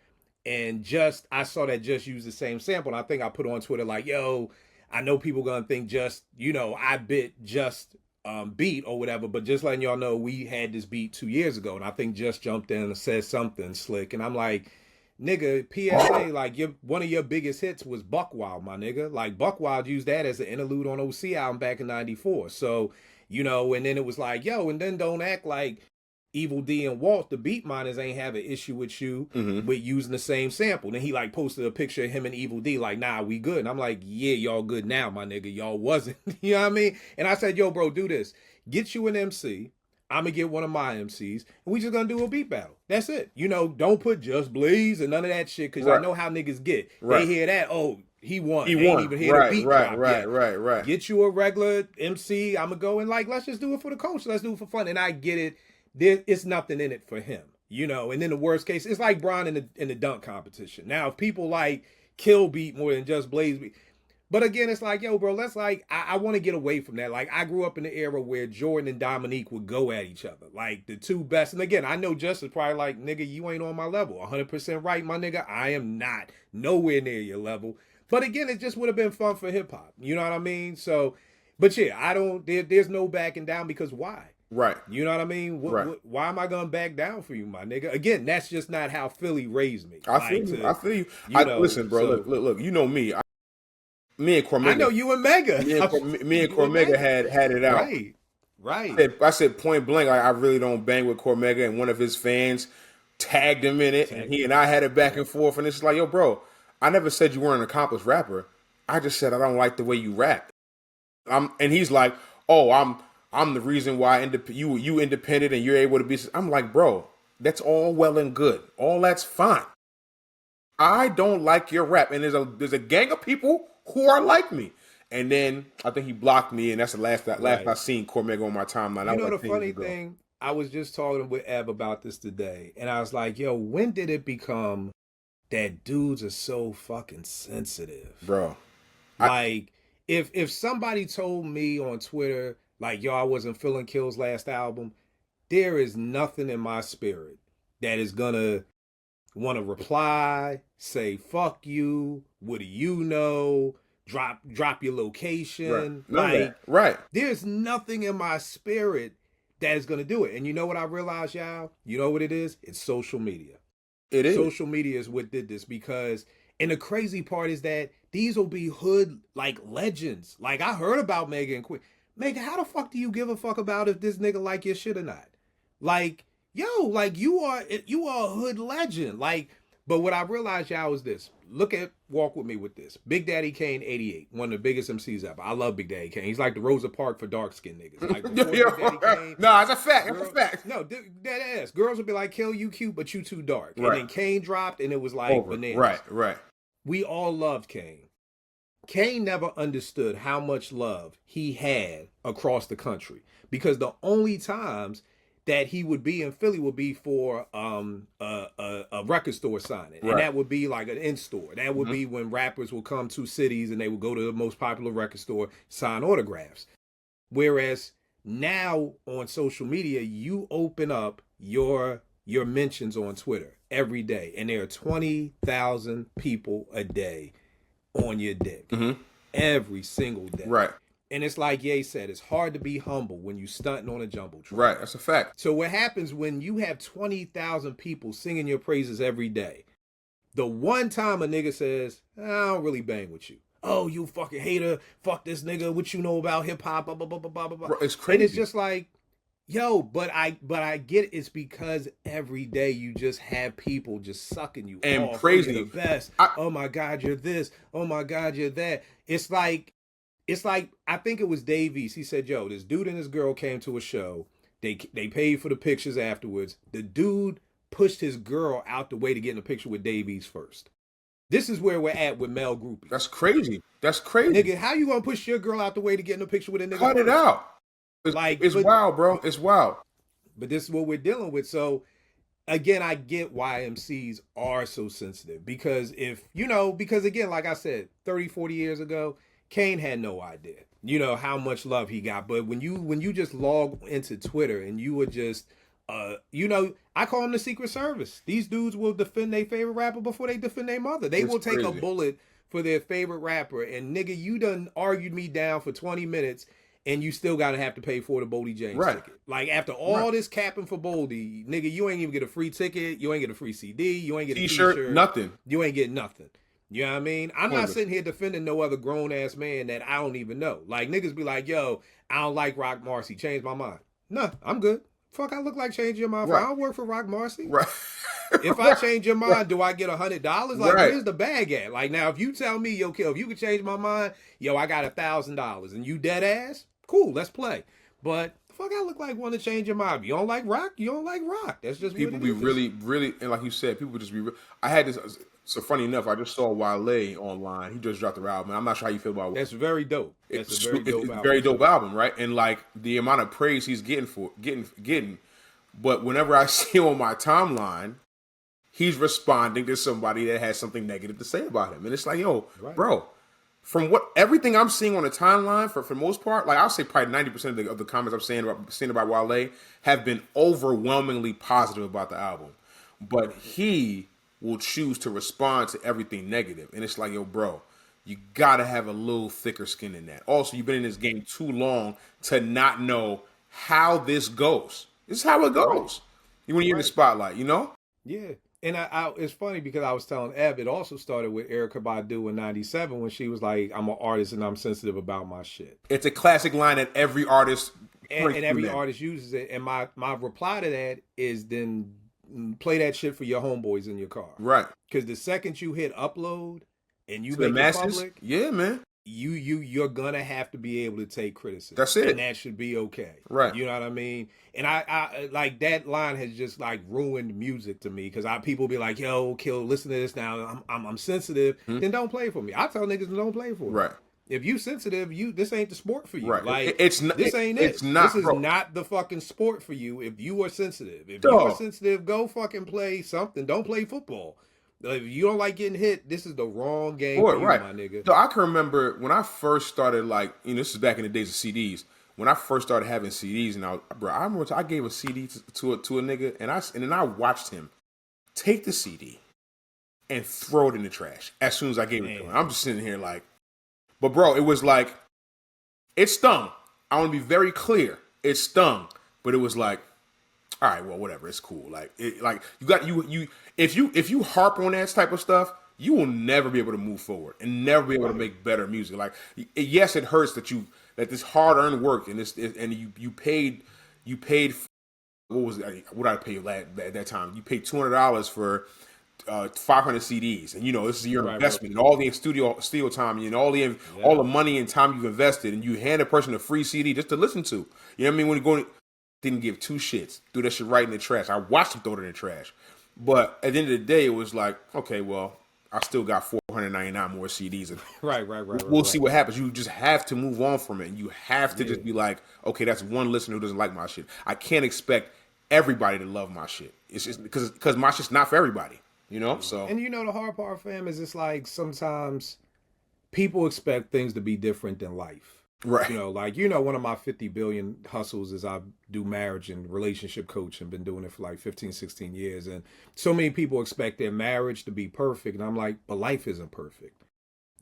and I saw that Just used the same sample, and I think I put on Twitter like, yo, I know people gonna think Just, I bit Just beat or whatever, but just letting y'all know we had this beat 2 years ago, and I think Just jumped in and said something slick, and I'm like, nigga, PSA, like one of your biggest hits was Buck Wild, my nigga. Like Buck Wild used that as an interlude on OC album back in '94. So, and then it was like, yo, and then don't act like Evil D and Walt, the beat miners, ain't have an issue with you with using the same sample. Then he like posted a picture of him and Evil D, like, nah, we good. And I'm like, yeah, y'all good now, my nigga. Y'all wasn't. You know what I mean? And I said, yo, bro, do this. Get you an MC. I'm going to get one of my MCs, and we just going to do a beat battle. That's it. Don't put Just Blaze and none of that shit, because I know how niggas get. They hear that, oh, he won. He ain't even hear the beat drop yet. Right. Get you a regular MC. I'm going to go and like, let's just do it for the culture. Let's do it for fun. And I get it. It's nothing in it for him, And then the worst case, it's like Bron in the dunk competition. Now, if people like Kill beat more than Just Blaze beat, but again, it's like, yo, bro, let's like, I want to get away from that. Like, I grew up in the era where Jordan and Dominique would go at each other, like the two best. And again, I know Just is probably like, nigga, you ain't on my level. 100% right, my nigga. I am not nowhere near your level. But again, it just would have been fun for hip hop. You know what I mean? So, but yeah, there's no backing down, because why? Right. You know what I mean? Why am I going to back down for you, my nigga? Again, that's just not how Philly raised me. I feel you. Listen, bro, look, you know me. Me and Cormega. I know you and Mega. Me and Cormega had it out. Right. I said point blank, I really don't bang with Cormega, and one of his fans tagged him in it, and he and I had it back and forth. And it's like, yo, bro, I never said you weren't an accomplished rapper. I just said I don't like the way you rap. And he's like, oh, I'm the reason why you independent and you're able to be. I'm like, bro, that's all well and good. All that's fine. I don't like your rap, and there's a gang of people who are like me. And then I think he blocked me, and that's the last I seen Cormega on my timeline. You know the funny thing? I was just talking with Ev about this today, and I was like, yo, when did it become that dudes are so fucking sensitive? Bro. Like, if somebody told me on Twitter, like, yo, I wasn't feeling Kill's last album, there is nothing in my spirit that is gonna want to reply, say fuck you, what do you know, drop your location. Right. There's nothing in my spirit that is gonna do it. And you know what I realized, y'all? You know what it is? It's social media. It is. Social media is what did this, because, and the crazy part is that these will be hood like legends. Like, I heard about Megan and Queen. Megan, how the fuck do you give a fuck about if this nigga like your shit or not? Like, yo, like you are a hood legend. Like, but what I realized, y'all, is this. Walk with me with this. Big Daddy Kane, 88, one of the biggest MCs ever. I love Big Daddy Kane. He's like the Rosa Parks for dark skinned niggas. Like, Big Daddy Kane, no, it's a fact. It's a fact. No, that ass. Girls would be like, Kill, you cute, but you too dark. Right. And then Kane dropped, and it was like bananas. Right. We all loved Kane. Kane never understood how much love he had across the country, because the only times that he would be in Philly would be for a record store signing. And that would be like an in-store. That would be when rappers would come to cities and they would go to the most popular record store, sign autographs. Whereas now on social media, you open up your mentions on Twitter every day, and there are 20,000 people a day on your dick. Every single day. Right. And it's like Ye said, it's hard to be humble when you stunting on a jumbotron. Right, that's a fact. So what happens when you have 20,000 people singing your praises every day? The one time a nigga says, I don't really bang with you. Oh, you fucking hater. Fuck this nigga. What you know about hip hop? Blah, blah, blah, blah, blah, blah. Bro, it's crazy. And it's just like, yo, but I get it. It's because every day you just have people just sucking you and off. praising You're the best. Oh my God, you're this. Oh my God, you're that. It's like, I think it was Dave East. He said, yo, this dude and this girl came to a show. They paid for the pictures afterwards. The dude pushed his girl out the way to get in a picture with Dave East first. This is where we're at with male groupies. That's crazy. Nigga, how you gonna push your girl out the way to get in a picture with a nigga Cut first? it out. It's wild, bro. It's wild. But this is what we're dealing with. So, again, I get why MCs are so sensitive. Because again, like I said, 30, 40 years ago, Kane had no idea, how much love he got. But when you just log into Twitter and you were just, I call them the Secret Service. These dudes will defend their favorite rapper before they defend their mother. They will take a bullet for their favorite rapper. And nigga, you done argued me down for 20 minutes and you still got to have to pay for the Boldy James ticket. Like, after all this capping for Boldy, nigga, you ain't even get a free ticket. You ain't get a free CD. You ain't get a t-shirt. Nothing. You ain't get nothing. You know what I mean? I'm not sitting here defending no other grown-ass man that I don't even know. Like, niggas be like, yo, I don't like Rock Marcy. Change my mind. Nah, I'm good. Fuck, I look like changing your mind. I don't work for Rock Marcy. Right. If I change your mind, do I get $100? Like, where's the bag at? Like, now, if you tell me, yo, Kill, if you could change my mind, yo, I got $1,000, and you dead ass, cool, let's play. But fuck, I look like one to change your mind. If you don't like rock, you don't like rock. That's just people be really, and like you said, people just be. I had this. So funny enough, I just saw Wale online. He just dropped the album. I'm not sure how you feel about it. That's very dope. It's a very dope album. Very dope album, right? And like the amount of praise he's getting. But whenever I see him on my timeline, he's responding to somebody that has something negative to say about him, and it's like, yo, bro. From everything I'm seeing on the timeline, for the most part, like I'll say probably 90% of the comments I'm seeing about Wale have been overwhelmingly positive about the album, but he will choose to respond to everything negative, and it's like, yo, bro, you gotta have a little thicker skin than that. Also, you've been in this game too long to not know how this goes. This is how it goes when you're in the spotlight, Yeah. And it's funny because I was telling Ev, it also started with Erykah Badu in 97 when she was like, I'm an artist and I'm sensitive about my shit. It's a classic line that every artist and every artist uses it. And my reply to that is then play that shit for your homeboys in your car. Right. Because the second you hit upload and you To the make it masses. public, Yeah, man. you're gonna have to be able to take criticism. That's it. And that should be okay. Right. You know what I mean? And I like that line has just like ruined music to me because people be like, yo, Kill, listen to this now. I'm sensitive. Then don't play for me. I tell niggas don't play for me. Right. If you sensitive, this ain't the sport for you. Right. Like it's not. This ain't it. It's not. This is bro. not the fucking sport for you. If you are sensitive, if Dog. you are sensitive, go fucking play something. Don't play football. If you don't like getting hit, this is the wrong game for you, right. my nigga. So I can remember when I first started, like, this is back in the days of CDs. When I first started having CDs, and I remember I gave a CD to a nigga, and then I watched him take the CD and throw it in the trash as soon as I gave it to him. I'm just sitting here like, but bro, it was like, it stung. I want to be very clear, it stung, but it was like, all right, well, whatever, it's cool. Like, if you harp on that type of stuff, you will never be able to move forward and never be able to make better music. Like, yes, it hurts that this hard earned work and you paid what was it? What did I pay at that time? You paid $200 for 500 CDs, and this is your investment and all the studio time and all the money and time you've invested, and you hand a person a free CD just to listen to. You know what I mean? When you're going. Didn't give two shits. Threw that shit right in the trash. I watched him throw it in the trash. But at the end of the day, it was like, okay, well, I still got 499 more CDs. And right. We'll see what happens. You just have to move on from it. You have to just be like, okay, that's one listener who doesn't like my shit. I can't expect everybody to love my shit. It's just because my shit's not for everybody. So. And the hard part, fam, is it's like sometimes people expect things to be different than life. Right. One of my 50 billion hustles is I do marriage and relationship coach and been doing it for like 15, 16 years. And so many people expect their marriage to be perfect. And I'm like, but life isn't perfect,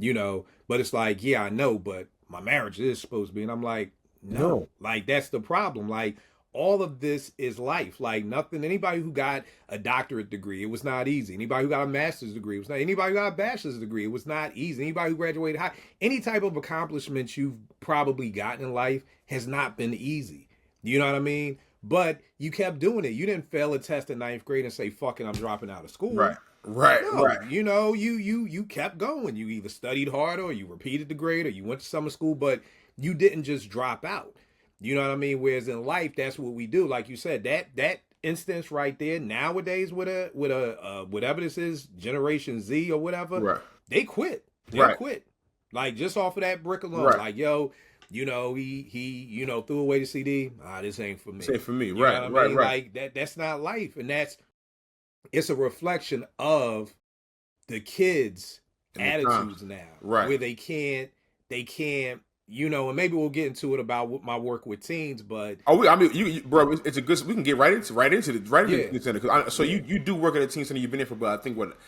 but it's like, yeah, I know, but my marriage is supposed to be. And I'm like, no, like that's the problem. Like all of this is life. Like nothing, anybody who got a doctorate degree, it was not easy. Anybody who got a master's degree, it was not. Anybody who got a bachelor's degree, it was not easy. Anybody who graduated high, any type of accomplishments you've probably gotten in life has not been easy. You know what I mean? But you kept doing it. You didn't fail a test in 9th grade and say, fuck it, I'm dropping out of school. Right. No, you kept going. You either studied harder or you repeated the grade or you went to summer school, but you didn't just drop out. You know what I mean? Whereas in life, that's what we do. Like you said, that instance right there nowadays with a whatever this is, Generation Z or whatever, right. They quit. They quit. Like just off of that brick alone. Right. Like, yo, he threw away the CD. This ain't for me. This ain't for me. You right. know what I mean? Right. Like that's not life. And it's a reflection of the kids' attitudes now. Right. Where they can't and maybe we'll get into it about my work with teens, but bro, it's a good. We can get right into the teen center. So you do work at a teen center. You've been there for about, I think, what,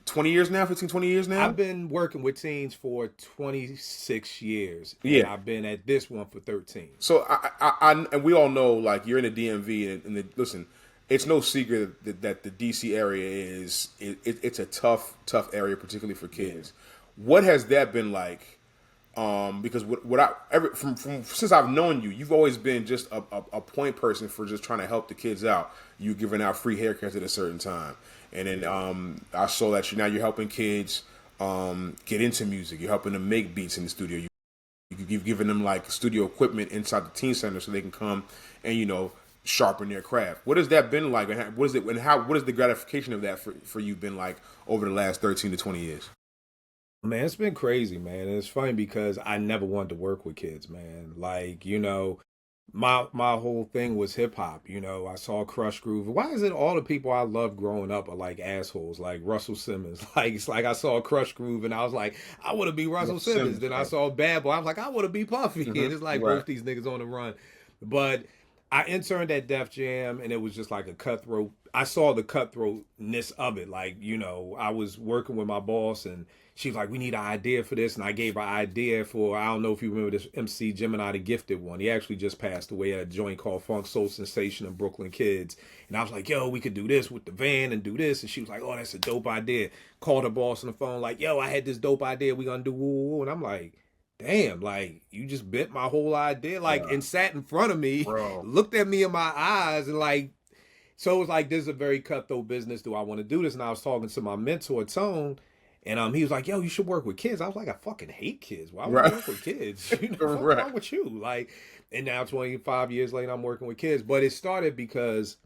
20 years now, 15, 20 years now. I've been working with teens for 26 years. Yeah, and I've been at this one for 13. So I and we all know, like, you're in the DMV, and listen, it's no secret that the DC area it's a tough area, particularly for kids. What has that been like? Because since I've known you, you've always been just a point person for just trying to help the kids out. You giving out free haircuts at a certain time, and then I saw that you're helping kids get into music. You're helping them make beats in the studio. You've given them like studio equipment inside the teen center so they can come and sharpen their craft. What has that been like? And what is the gratification of that for you been like over the last 13 to 20 years? Man, it's been crazy, man. And it's funny because I never wanted to work with kids, man. Like, my whole thing was hip hop. I saw Crush Groove. Why is it all the people I loved growing up are like assholes, like Russell Simmons? Like, it's like I saw Crush Groove and I was like, I want to be Russell Simmons. Then I saw Bad Boy. I was like, I want to be Puffy. Mm-hmm. And it's like both these niggas on the run. But I interned at Def Jam and it was just like a cutthroat. I saw the cutthroatness of it. Like, I was working with my boss and she was like, we need an idea for this. And I gave her an idea for, I don't know if you remember this MC Gemini, the Gifted one. He actually just passed away at a joint called Funk Soul Sensation and Brooklyn Kids. And I was like, yo, we could do this with the van and do this. And she was like, oh, that's a dope idea. Called her boss on the phone like, yo, I had this dope idea. We gonna do woo. And I'm like, damn, like, you just bit my whole idea. Like, and sat in front of me, looked at me in my eyes and like, So it was like, this is a very cutthroat business. Do I want to do this? And I was talking to my mentor, Tone, and he was like, yo, you should work with kids. I was like, I fucking hate kids. Why would I Right. work with kids? Fuck Right. wrong with you? Like, and now 25 years later, I'm working with kids. But it started because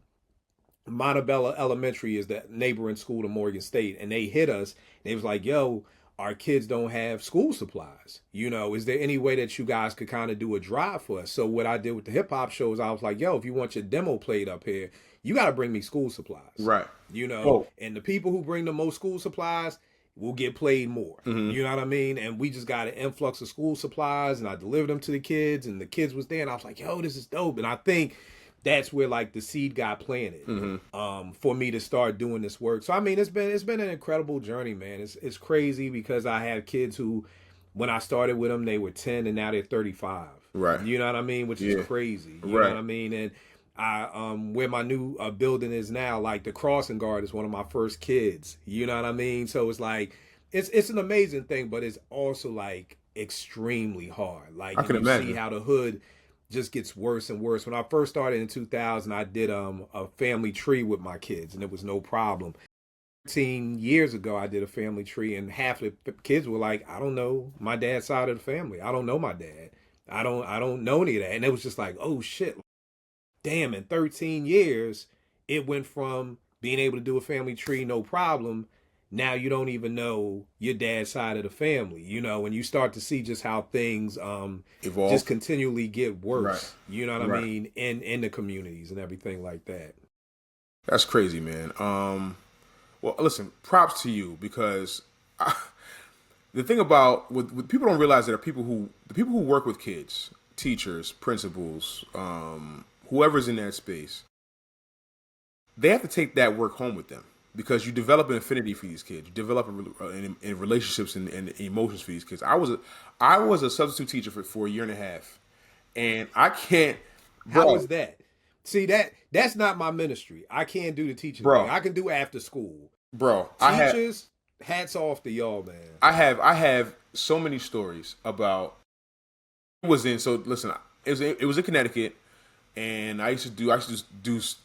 Montebello Elementary is the neighboring school to Morgan State, and they hit us. They was like, yo, our kids don't have school supplies. Is there any way that you guys could kind of do a drive for us? So what I did with the hip hop shows, I was like, yo, if you want your demo played up here, you got to bring me school supplies. Right. Oh. And the people who bring the most school supplies will get played more. Mm-hmm. You know what I mean? And we just got an influx of school supplies, and I delivered them to the kids, and the kids was there, and I was like, yo, this is dope. And I think that's where like the seed got planted for me to start doing this work. So I mean, it's been an incredible journey, man. It's crazy because I have kids who, when I started with them, they were 10 and now they're 35. Right. You know what I mean? Which is crazy. You know what I mean? And I where my new building is now, like the crossing guard is one of my first kids. You know what I mean? So it's like it's an amazing thing, but it's also like extremely hard. Like I can imagine. See how the hood just gets worse and worse. When I first started in 2000, I did a family tree with my kids, and it was no problem. 13 years ago, I did a family tree, and half the kids were like, I don't know my dad's side of the family. I don't know my dad. I don't know any of that. And it was just like, oh shit. Damn, in 13 years, it went from being able to do a family tree, no problem. Now you don't even know your dad's side of the family, and you start to see just how things evolve, just continually get worse. Right. You know what I mean? In the communities and everything like that. That's crazy, man. Well, listen, props to you because the thing about what people don't realize that the people who work with kids, teachers, principals, whoever's in that space, they have to take that work home with them. Because you develop an affinity for these kids, you develop in relationships and emotions for these kids. I was a substitute teacher for a year and a half, and I can't. How is that? See that's not my ministry. I can't do the teaching thing. I can do after school, bro. Teachers, hats off to y'all, man. I have so many stories about. It was in so listen. It was in Connecticut. And I used to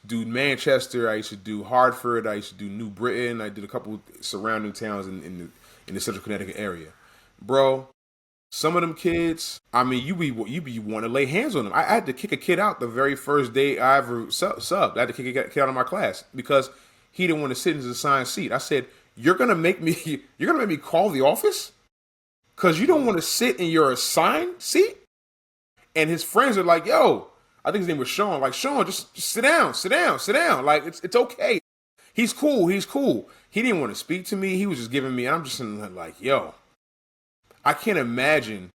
do Manchester. I used to do Hartford. I used to do New Britain. I did a couple surrounding towns in the central Connecticut area, bro. Some of them kids, I mean, you be want to lay hands on them. I had to kick a kid out the very first day I ever subbed. I had to kick a kid out of my class because he didn't want to sit in his assigned seat. I said, "You're gonna make me call the office because you don't want to sit in your assigned seat." And his friends are like, "Yo." I think his name was Sean. Like, Sean, just sit down. Like, it's okay. He's cool. He didn't want to speak to me. He was just giving me, and I'm just like, yo, I can't imagine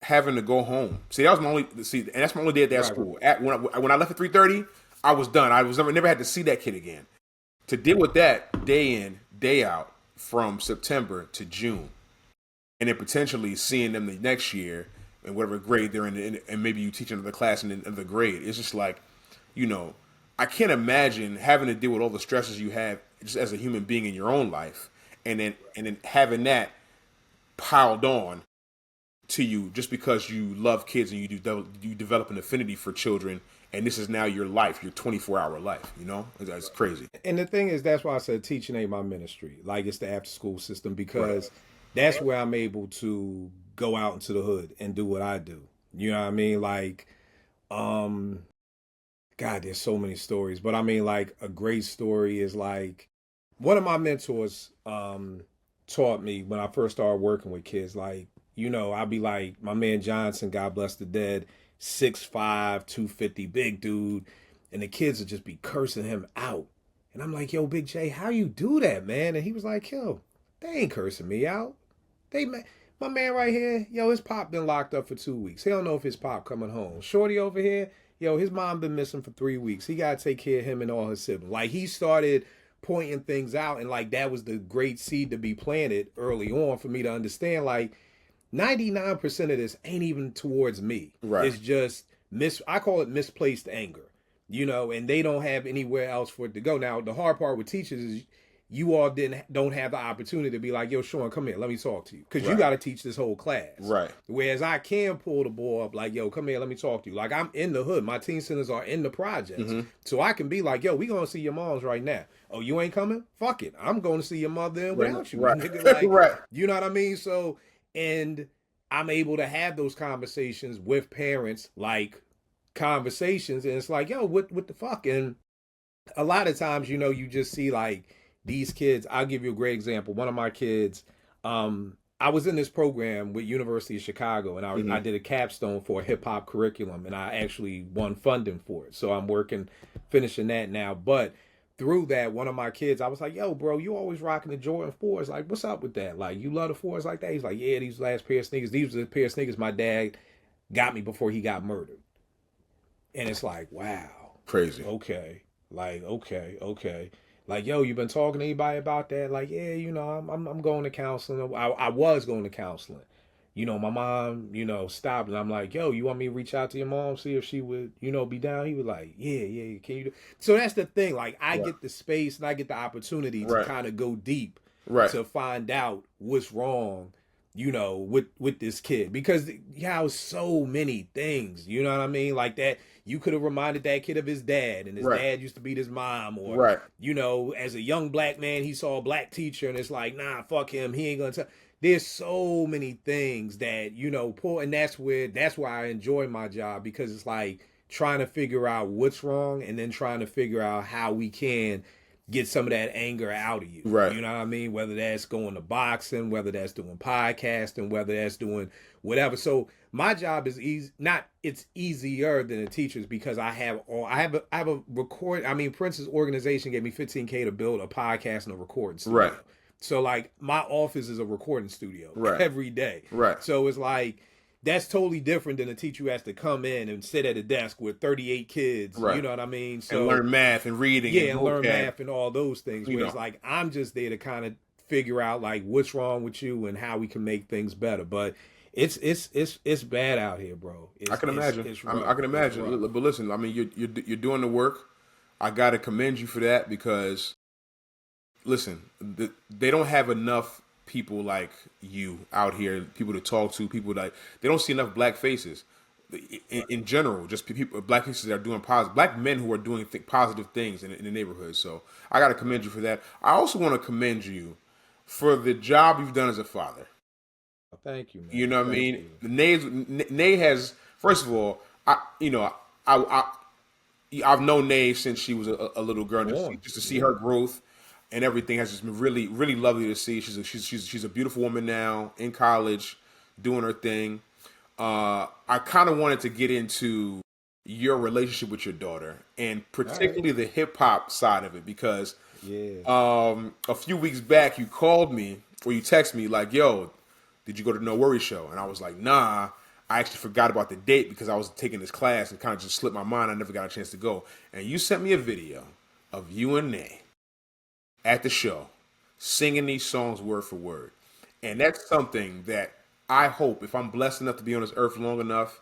having to go home. And that's my only day at that school. When I left at 3:30, I was done. I was never had to see that kid again. To deal with that day in, day out from September to June, and then potentially seeing them the next year in whatever grade they're in, and maybe you teach another class in another grade. It's just like, I can't imagine having to deal with all the stresses you have just as a human being in your own life, and then having that piled on to you just because you love kids and you develop an affinity for children, and this is now your life, your 24-hour life. It's crazy. And the thing is, that's why I said teaching ain't my ministry. Like, it's the after school system, because that's where I'm able to go out into the hood and do what I do. You know what I mean? Like, God, there's so many stories, but I mean, like, a great story is like one of my mentors taught me when I first started working with kids. Like, I'd be like, my man Johnson, God bless the dead, 6'5", 250, big dude, and the kids would just be cursing him out. And I'm like, yo, Big J, how you do that, man? And he was like, yo, they ain't cursing me out. My man right here, yo, his pop been locked up for 2 weeks. He don't know if his pop coming home. Shorty over here, yo, his mom been missing for 3 weeks. He got to take care of him and all his siblings. Like, he started pointing things out, and like that was the great seed to be planted early on for me to understand, like, 99% of this ain't even towards me. Right. It's just I call it misplaced anger, and they don't have anywhere else for it to go. Now, the hard part with teachers is you all don't have the opportunity to be like, yo, Sean, come here, let me talk to you, because you Right. got to teach this whole class. Right. Whereas I can pull the boy up like, yo, come here, let me talk to you. Like, I'm in the hood. My teen centers are in the projects, so I can be like, yo, we gonna see your moms right now. Oh, you ain't coming? Fuck it, I'm going to see your mother and without you, Right. nigga. Like, Right. you know what I mean? So, and I'm able to have those conversations with parents, like conversations, and it's like, yo, what the fuck? And a lot of times, you know, you just see like these kids. I'll give you a great example. One of my kids, I was in this program with University of Chicago, and I did a capstone for a hip hop curriculum, and I actually won funding for it. So I'm finishing that now. But through that, one of my kids, I was like, yo, bro, you always rocking the Jordan 4s. Like, what's up with that? Like, you love the 4s like that? He's like, yeah, these last pair of sneakers, these are the pair of sneakers my dad got me before he got murdered. And it's like, wow. Crazy. Okay. Like, okay. Like, yo, you been talking to anybody about that? Like, yeah, you know, I'm going to counseling. I was going to counseling. You know, my mom, you know, stopped, and I'm like, yo, you want me to reach out to your mom, see if she would, you know, be down? He was like, yeah, can you do? So that's the thing. Like, I get the space and I get the opportunity to kind of go deep to find out what's wrong, you know, with this kid, because so many things, you know what I mean? Like that, you could have reminded that kid of his dad, and his dad used to beat his mom, or you know, as a young black man, he saw a black teacher, and it's like, nah, fuck him, he ain't gonna tell. There's so many things that, you know, and that's why I enjoy my job, because it's like trying to figure out what's wrong, and then trying to figure out how we can get some of that anger out of you. Right. You know what I mean? Whether that's going to boxing, whether that's doing podcasting, whether that's doing whatever. So my job is easy. It's easier than a teacher's, because I have a record. I mean, Prince's organization gave me $15K to build a podcast and a recording studio. Right. So like my office is a recording studio every day. Right. So it's like, that's totally different than a teacher who has to come in and sit at a desk with 38 kids. Right. You know what I mean? So, and learn math and reading. Yeah, and learn math and all those things. You where know. it's like, I'm just there to kind of figure out like what's wrong with you and how we can make things better. But it's bad out here, bro. I can imagine. I can imagine. But listen, I mean, you're doing the work. I got to commend you for that, because, listen, they don't have enough people like you out here, people to talk to, people like, they don't see enough black faces in general, just people, black faces that are doing positive, black men who are doing positive things in the neighborhood. So I got to commend you for that. I also want to commend you for the job you've done as a father. Thank you, man. You know what I mean? Nay has, first of all, I've known Nay since she was a little girl, just to see her growth and everything has just been really, really lovely to see. She's a beautiful woman now, in college, doing her thing. I kind of wanted to get into your relationship with your daughter, and particularly the hip hop side of it, because a few weeks back you called me, or you texted me like, yo, did you go to the No Worry show? And I was like, nah, I actually forgot about the date because I was taking this class and kind of just slipped my mind. I never got a chance to go. And you sent me a video of you and Nay at the show singing these songs word for word. And that's something that I hope, if I'm blessed enough to be on this earth long enough,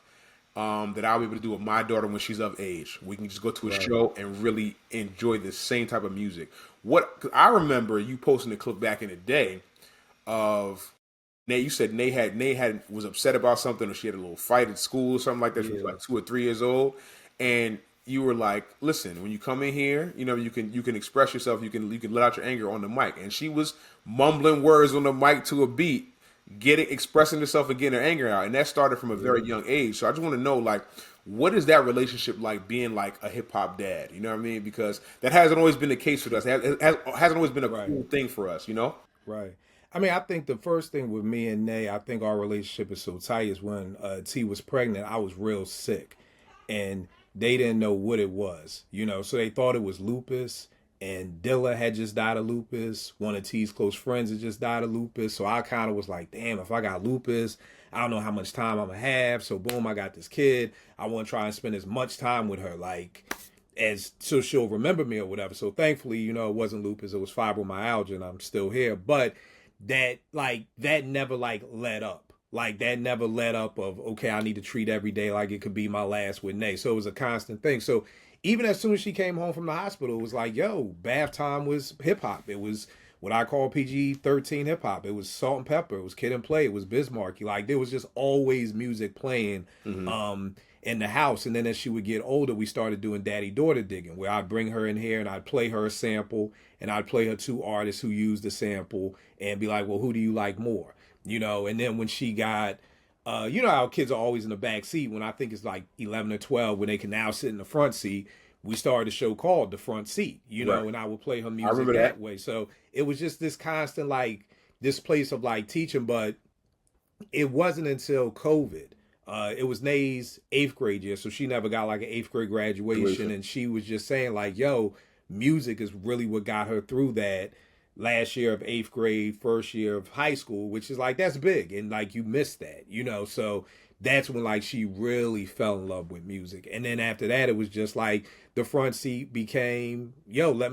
that I'll be able to do with my daughter when she's of age. We can just go to a show and really enjoy the same type of music. Cause I remember you posting a clip back in the day of Nay. You said Nay was upset about something, or she had a little fight at school or something like that. She was like 2 or 3 years old, and you were like, listen, when you come in here, you know, you can express yourself, you can let out your anger on the mic. And she was mumbling words on the mic to a beat, expressing herself and getting her anger out. And that started from a very young age. So I just want to know, like, what is that relationship like, being like a hip hop dad? You know what I mean? Because that hasn't always been the case for us. It hasn't always been a cool thing for us, you know? Right. I mean, I think the first thing with me and Nay, I think our relationship is so tight, is when T was pregnant, I was real sick. And they didn't know what it was, you know, so they thought it was lupus, and Dilla had just died of lupus. One of T's close friends had just died of lupus. So I kind of was like, damn, if I got lupus, I don't know how much time I'm gonna have. So boom, I got this kid. I want to try and spend as much time with her, like, so she'll remember me or whatever. So thankfully, you know, it wasn't lupus, it was fibromyalgia, and I'm still here. But that never let up. Like, that never let up of, okay, I need to treat every day like it could be my last with Nay. So it was a constant thing. So even as soon as she came home from the hospital, it was like, yo, bath time was hip hop. It was what I call PG-13 hip hop. It was Salt and Pepper. It was Kid and Play. It was Bismarck. Like there was just always music playing in the house. And then as she would get older, we started doing daddy daughter digging, where I'd bring her in here and I'd play her a sample, and I'd play her two artists who used the sample, and be like, well, who do you like more? And then when she got how kids are always in the back seat, when I think it's like 11 or 12, when they can now sit in the front seat, we started a show called The Front Seat, Right. and I would play her I music remember that that. way. So it was just this constant, like, this place of like teaching, but it wasn't until COVID. It was Nay's 8th grade year, so she never got like an 8th grade graduation, and she was just saying like, yo, music is really what got her through that last year of 8th grade, first year of high school, which is like, that's big, and like you missed that, so that's when like she really fell in love with music. And then after that, it was just like the front seat became, yo, let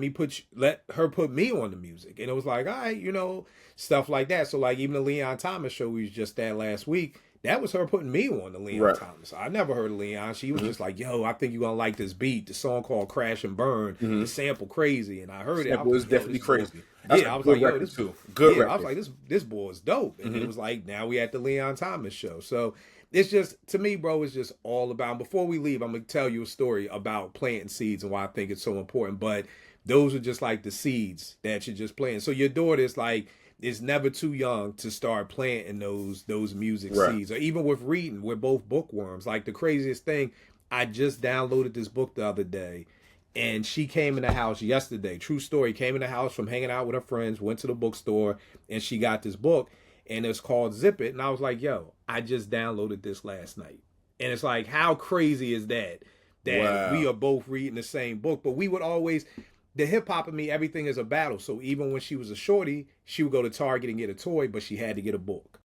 her put me on the music. And it was like, all right, stuff like that. So like even the Leon Thomas show we was just at last week, that was her putting me on the Leon Right. Thomas. I never heard of Leon. She was just like, yo, I think you're gonna like this beat, the song called Crash and Burn, the sample crazy. And I heard it. I Sample was is like, yo, definitely this crazy. boy- That's yeah, a I was good like, yo, record this too. Good yeah, record. I was like, this boy is dope. And it was like, now we at the Leon Thomas show. So it's just, to me, bro, it's just all about, before we leave, I'm going to tell you a story about planting seeds and why I think it's so important. But those are just like the seeds that you're just planting. So your daughter is never too young to start planting those music Right. seeds. Or even with reading, we're both bookworms. Like the craziest thing, I just downloaded this book the other day, and she came in the house yesterday. True story, came in the house from hanging out with her friends, went to the bookstore, and she got this book, and it's called Zip It. And I was like, yo, I just downloaded this last night. And it's like, how crazy is that Wow. we are both reading the same book? But we would always, the hip hop in me, everything is a battle. So even when she was a shorty, she would go to Target and get a toy, but she had to get a book.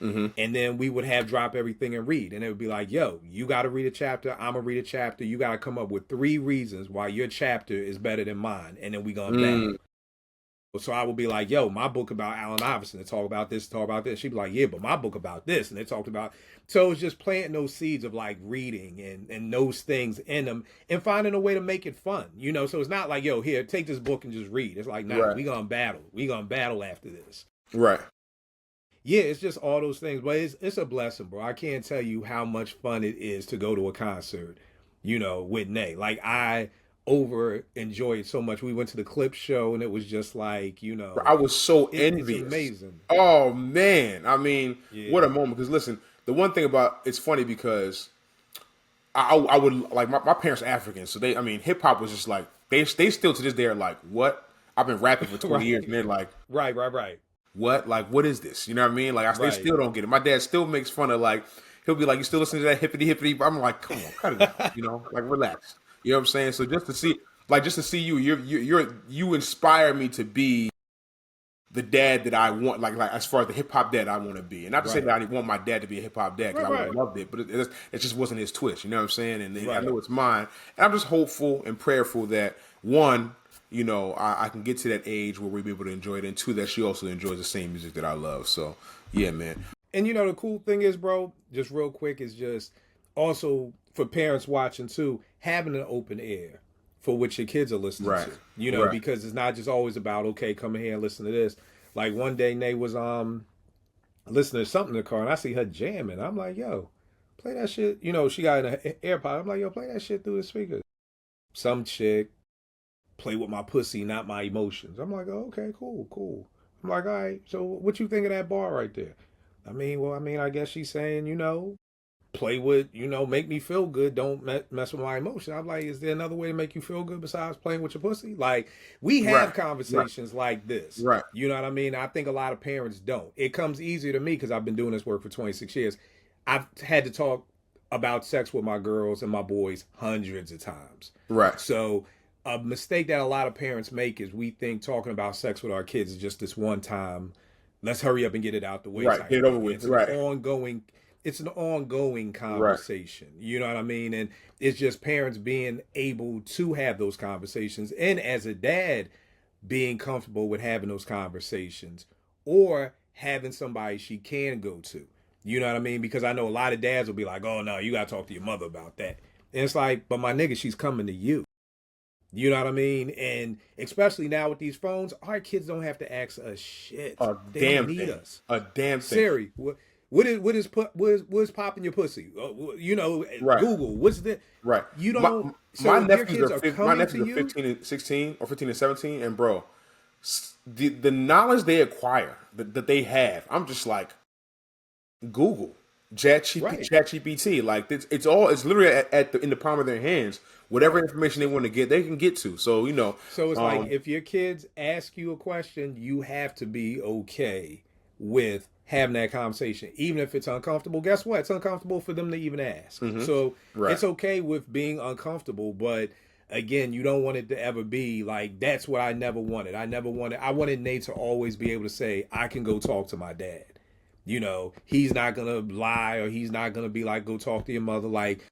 And then we would have drop everything and read. And it would be like, yo, you got to read a chapter. I'm going to read a chapter. You got to come up with 3 reasons why your chapter is better than mine. And then we going to battle. So I would be like, yo, my book about Allen Iverson, they talk about this, talk about this. She'd be like, yeah, but my book about this. And they talked about, so it's just planting those seeds of like reading and those things in them and finding a way to make it fun, So it's not like, yo, here, take this book and just read. It's like, nah, Right. we going to battle. We going to battle after this. Right. Yeah, it's just all those things. But it's a blessing, bro. I can't tell you how much fun it is to go to a concert, with Nay. Like, I over enjoy it so much. We went to the Clip show, and it was just like, I was so it's envious. amazing. Oh man, I mean, Yeah. what a moment. Because listen, the one thing about it's funny because I would like my parents are African, so hip hop was just like they still to this day are like, what? I've been rapping for 20 Right. years, and they're like, Right. what? Like, what is this? You know what I mean? Like, they Right. still don't get it. My dad still makes fun of like, he'll be like, you still listening to that hippity hippity? I'm like, come on, cut it out. Like relax. You know what I'm saying? So just to see you, you inspire me to be the dad that I want, like as far as the hip hop dad I want to be, and not to say Right. that I want my dad to be a hip hop dad because I would have Right. loved it, but it just wasn't his twist. You know what I'm saying? And I Right. know it's mine, and I'm just hopeful and prayerful that one, I can get to that age where we'll be able to enjoy it, and two, that she also enjoys the same music that I love. So yeah, man. And the cool thing is, bro, just real quick, is just also for parents watching too, having an open ear for what your kids are listening Right. to. Right. Because it's not just always about, okay, come in here and listen to this. Like one day Nay was listening to something in the car, and I see her jamming. I'm like, yo, play that shit. She got an AirPod. I'm like, yo, play that shit through the speakers. Some chick, play with my pussy, not my emotions. I'm like, oh, okay, cool. I'm like, all right, so what you think of that bar right there? I guess she's saying, play with, make me feel good. Don't mess with my emotions. I'm like, is there another way to make you feel good besides playing with your pussy? Like, we have Right. conversations like this. Right. You know what I mean? I think a lot of parents don't. It comes easier to me because I've been doing this work for 26 years. I've had to talk about sex with my girls and my boys hundreds of times. Right. So a mistake that a lot of parents make is we think talking about sex with our kids is just this one time. Let's hurry up and get it out the way. Right. Get it over with. It's Right. it's an ongoing conversation. Right. You know what I mean? And it's just parents being able to have those conversations, and as a dad being comfortable with having those conversations, or having somebody she can go to. You know what I mean? Because I know a lot of dads will be like, oh no, you gotta talk to your mother about that. And it's like, but my nigga, she's coming to you. You know what I mean? And especially now with these phones, our kids don't have to ask us shit. A They don't damn need thing. us. A damn thing. Siri, what is popping your pussy? Right. Google, what's the Right. you My don't. my So if your nephews kids are are my coming to nephews are you, 15 and 16 or 15 and 17, and bro, the knowledge they acquire that they have, I'm just like Google, right? ChatGPT, like it's literally in the palm of their hands. Whatever Right. information they want to get, they can get to. So So it's like um, if your kids ask you a question, you have to be okay with having that conversation, even if it's uncomfortable. Guess what? It's uncomfortable for them to even ask. So right, it's okay with being uncomfortable, but again, you don't want it to ever be like that's what I never wanted. I wanted Nate to always be able to say, I can go talk to my dad. He's not gonna lie or he's not gonna be like, go talk to your mother. Like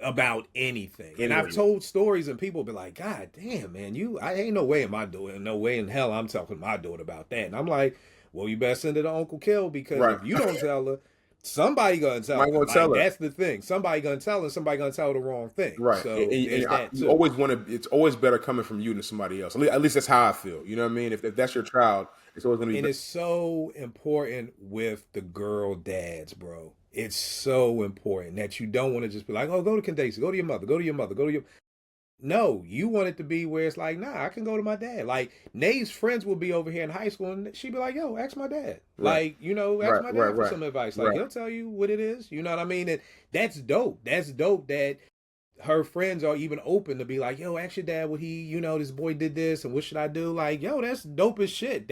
about anything. And I've anyway, told stories and people be like, God damn, man, I ain't no way am I doing, no way in hell I'm talking to my daughter about that. And I'm like, well, you better send it to Uncle Kill because right. if you don't tell her, somebody gonna tell Somebody her. gonna Like tell her. that's the thing. Somebody gonna tell her, somebody gonna tell her the wrong thing. Right, So there's that you too. always want to. It's always better coming from you than somebody else. At least that's how I feel. You know what I mean? If that's your child, it's always going to be And better. it's so important with the girl dads, bro. It's so important that you don't want to just be like, oh, go to Candace, go to your mother, go to your mother, go to your. No, you want it to be where it's like, nah, I can go to my dad. Like Nay's friends will be over here in high school, and she'd be like, yo, ask my dad. Right, Like, ask right, my right, dad for right, some advice. Like, right. he'll tell you what it is. You know what I mean? And that's dope. That's dope that her friends are even open to be like, yo, ask your dad what this boy did this, and what should I do? Like, yo, that's dope as shit.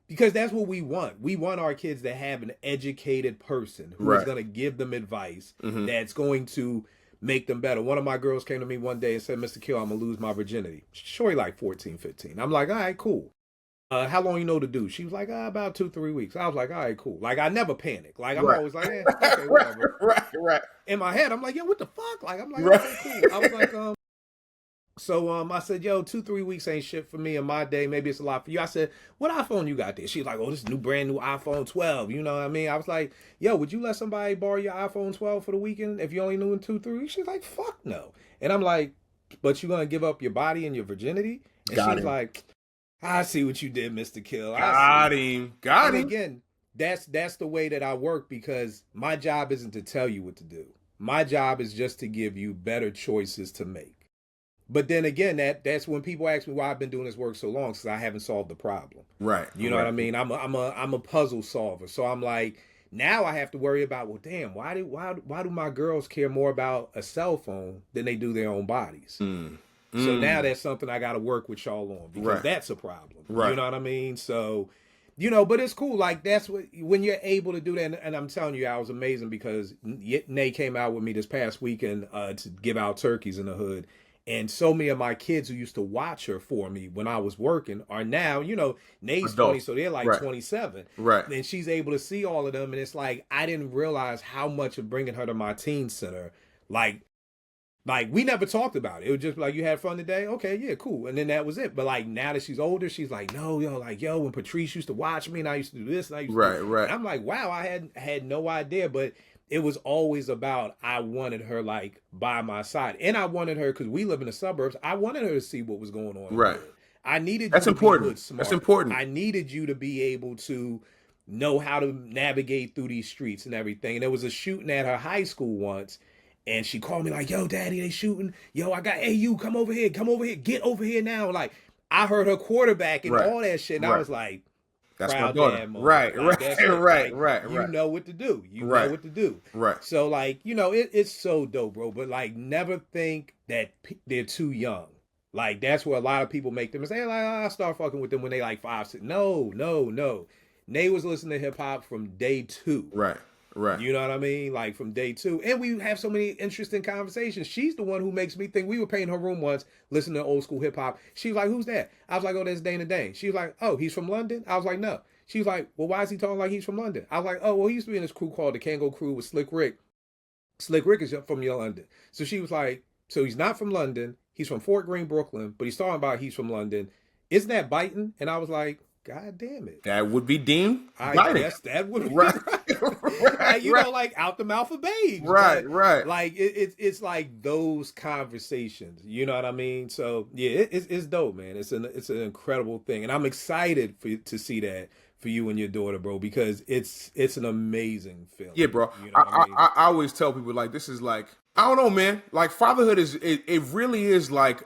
Because that's what we want. We want our kids to have an educated person who is Right. going to give them advice Hmm. that's going to make them better. One of my girls came to me one day and said, Mr. Kill, I'm going to lose my virginity. Shorty like 14, 15. I'm like, all right, cool. How long you know to do? She was like, about 2, 3 weeks. I was like, all right, cool. Like, I never panic. Like, I'm Right. always like, okay, right. whatever. Right. In my head, I'm like, yo, what the fuck? Like, I'm like, Right. okay, cool. I was like, I said, yo, 2, 3 weeks ain't shit for me in my day. Maybe it's a lot for you. I said, what iPhone you got there? She's like, oh, this new brand new iPhone 12. You know what I mean? I was like, yo, would you let somebody borrow your iPhone 12 for the weekend if you only knew in 2, 3 weeks? She's like, fuck no. And I'm like, but you gonna give up your body and your virginity? And Got she's him. like, I see what you did, Mr. Kill. I Got see. him. Got And him. again, that's the way that I work because my job isn't to tell you what to do. My job is just to give you better choices to make. But then again, that's when people ask me why I've been doing this work so long because I haven't solved the problem. Right. You know what Right. I mean? I'm a puzzle solver. So I'm like, now I have to worry about, well, damn, why do my girls care more about a cell phone than they do their own bodies? Mm. So now Mm. that's something I got to work with y'all on because Right. that's a problem. You Right. know what I mean? So, but it's cool. Like that's what when you're able to do that. And I'm telling you, I was amazing because Nate came out with me this past weekend to give out turkeys in the hood. And so many of my kids who used to watch her for me when I was working are now, Nate's 20, Adults. so they're like Right. 27. Right. And she's able to see all of them. And it's like, I didn't realize how much of bringing her to my teen center, like, we never talked about it. It was just like, you had fun today? Okay, yeah, cool. And then that was it. But like now that she's older, she's like, no, when Patrice used to watch me and I used to do this and I used to Right. do. Right. And I'm like, wow, I had no idea. But it was always about I wanted her like by my side. And I wanted her, because we live in the suburbs, I wanted her to see what was going on in the Right. hood. I needed you That's to be important. hood That's smart. important. I needed you to be able to know how to navigate through these streets and everything. And there was a shooting at her high school once. And she called me like, yo, daddy, they shooting. Yo, hey, you come over here, get over here now. Like, I heard her quarterback and Right. all that shit. And I Right. was like, That's my proud daughter. dad moment. Right. Like, Right. that's it. Right. Like, Right. you Right. know what to do. You know Right. what to do. Right. So, like, it's so dope, bro. But, like, never think that they're too young. Like, that's where a lot of people make them say, like, I start fucking with them when they like 5, 6. No, no, no. Nate was listening to hip hop from day 2. Right. Right. You know what I mean? Like from day 2. And we have so many interesting conversations. She's the one who makes me think. We were painting her room once, listening to old school hip hop. She was like, who's that? I was like, oh, that's Dana Dane. She was like, oh, he's from London? I was like, no. She was like, well, why is he talking like he's from London? I was like, oh, well, he used to be in this crew called the Kango Crew with Slick Rick. Slick Rick is from London. So she was like, so he's not from London. He's from Fort Greene, Brooklyn, but he's talking about he's from London. Isn't that biting? And I was like, God damn it. That would be deemed biting. That would be Right. right. Right, You right. know, like out the mouth of babes. Right, But right. like it's like those conversations. You know what I mean? So yeah, it's dope, man. It's an incredible thing, and I'm excited to see that for you and your daughter, bro, because it's an amazing feeling. Yeah, bro. You know what I mean? I always tell people like this is like I don't know, man. Like fatherhood is it really is like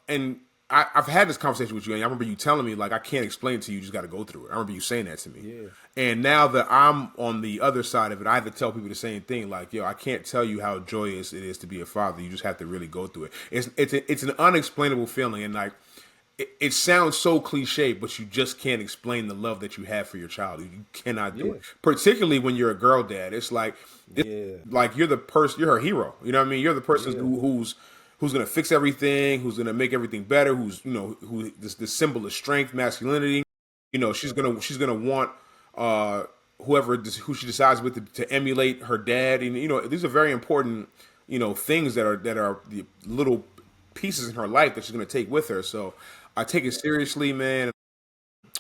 and I've had this conversation with you, and I remember you telling me like I can't explain it to you, you just got to go through it. I remember you saying that to me. Yeah. And now that I'm on the other side of it, I have to tell people the same thing. Like, yo, I can't tell you how joyous it is to be a father. You just have to really go through it. It's an unexplainable feeling, and like it sounds so cliche, but you just can't explain the love that you have for your child. You cannot do it, particularly when you're a girl dad. It's like, Yeah. like you're the person, you're her hero. You know what I mean? You're the person Yeah. who's gonna fix everything, who's gonna make everything better, who's who this symbol of strength, masculinity. She's gonna want who she decides with to emulate her dad, and these are very important things that are the little pieces in her life that she's gonna take with her. So I take it seriously, man.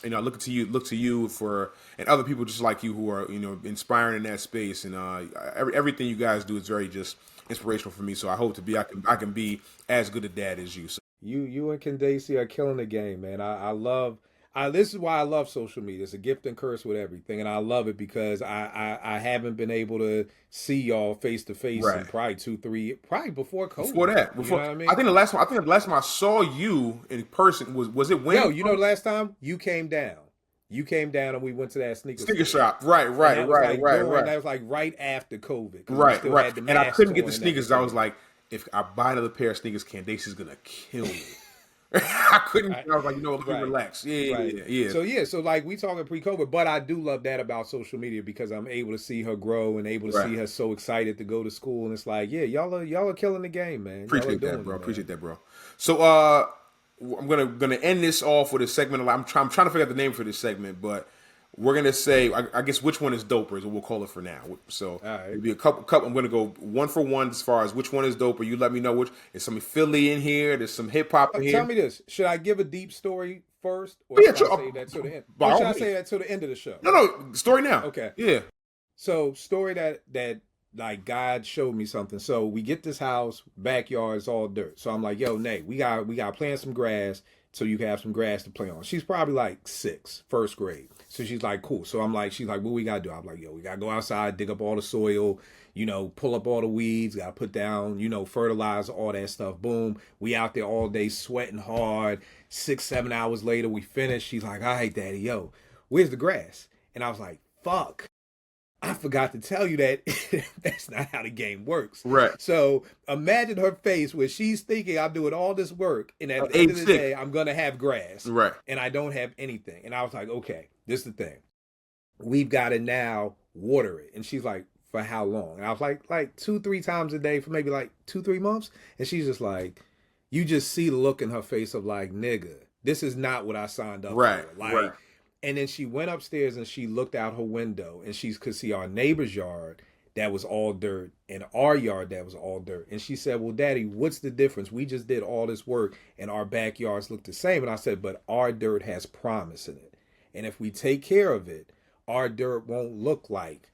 I look to you for, and other people just like you who are inspiring in that space, and everything you guys do is very just inspirational for me. So I hope I can be as good a dad as you. So You and Candace are killing the game, man. I love this is why I love social media. It's a gift and curse with everything, and I love it because I haven't been able to see y'all face to face in Right. probably 2-3 probably before COVID. before that, You know what I mean? I think the last time I saw you in person was it when? Yo, you know the last time you came down. You came down and we went to that Sneaker store. shop. Right, And right, that was right, like right, during, right. that was like right after COVID. 'Cause we Right, still right. had the And I masks couldn't get on the and sneakers. I was everything. like, if I buy another pair of sneakers, Candace is gonna kill me. I couldn't. Right. I was like, let me Right. relax. Yeah, Right. yeah, yeah. So like we talking pre-COVID, but I do love that about social media because I'm able to see her grow and able to Right. see her so excited to go to school, and it's like, yeah, y'all are killing the game, man. Y'all are Appreciate doing that, bro. it, man. Appreciate that, bro. So, I'm gonna end this off with a segment. I'm trying to figure out the name for this segment, but we're gonna say, I guess, which one is doper is what we'll call it for now. So, All right. it'll be a couple. I'm gonna go one for one as far as which one is doper. You let me know which. There's some Philly in here. There's some hip hop in here. Tell me this: should I give a deep story first, or Yeah, should sure. I say that to the end? By Or all should I means. say that to the end of the show? No, story now. Okay. Yeah. So story that like God showed me something. So we get this house, backyard is all dirt. So I'm like, yo, Nate, we got to plant some grass so you can have some grass to play on. She's probably like 6, first grade. So she's like, cool. So she's like, what we gotta do? I'm like, yo, we gotta go outside, dig up all the soil, pull up all the weeds, gotta put down, fertilizer, all that stuff. Boom. We out there all day sweating hard. 6-7 hours later, we finish. She's like, all right, daddy, yo, where's the grass? And I was like, fuck. I forgot to tell you that that's not how the game works. Right. So imagine her face where she's thinking I'm doing all this work, and at the end of the day, I'm gonna have grass, Right. and I don't have anything. And I was like, okay, this is the thing. We've got to now water it. And she's like, for how long? And I was like 2-3 times a day for maybe like 2-3 months. And she's just like, you just see the look in her face of like, nigga, this is not what I signed up Right. for. Like, Right. and then she went upstairs and she looked out her window and she could see our neighbor's yard that was all dirt and our yard that was all dirt. And she said, well, Daddy, what's the difference? We just did all this work and our backyards look the same. And I said, but our dirt has promise in it. And if we take care of it, our dirt won't look like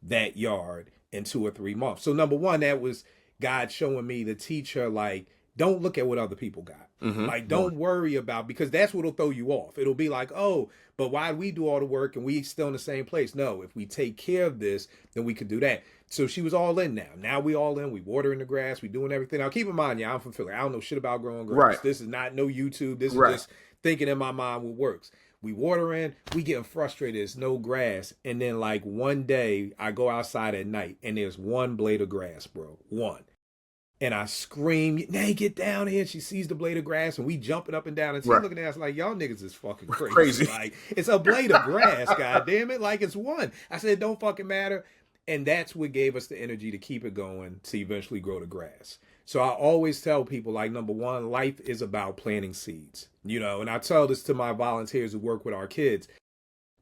that yard in 2 or 3 months. So number one, that was God showing me to teach her, like, don't look at what other people got. Mm-hmm. Like, don't worry about, because that's what'll throw you off. It'll be like, oh, but why we do all the work and we still in the same place? No, if we take care of this, then we could do that. So she was all in now. Now we all in. We watering the grass. We doing everything. Now keep in mind, yeah, I'm from Philly. I don't know shit about growing grass. Right. This is not no YouTube. This is Right. just thinking in my mind what works. We watering, we getting frustrated. There's no grass. And then like one day I go outside at night and there's one blade of grass, bro. One. And I scream, Nay, get down here. And she sees the blade of grass and we jumping up and down. And she's Right. looking at us like, y'all niggas is fucking crazy. Crazy. Like, it's a blade of grass, God damn it. Like, it's one. I said, don't fucking matter. And that's what gave us the energy to keep it going to eventually grow the grass. So I always tell people, like, number one, life is about planting seeds, and I tell this to my volunteers who work with our kids.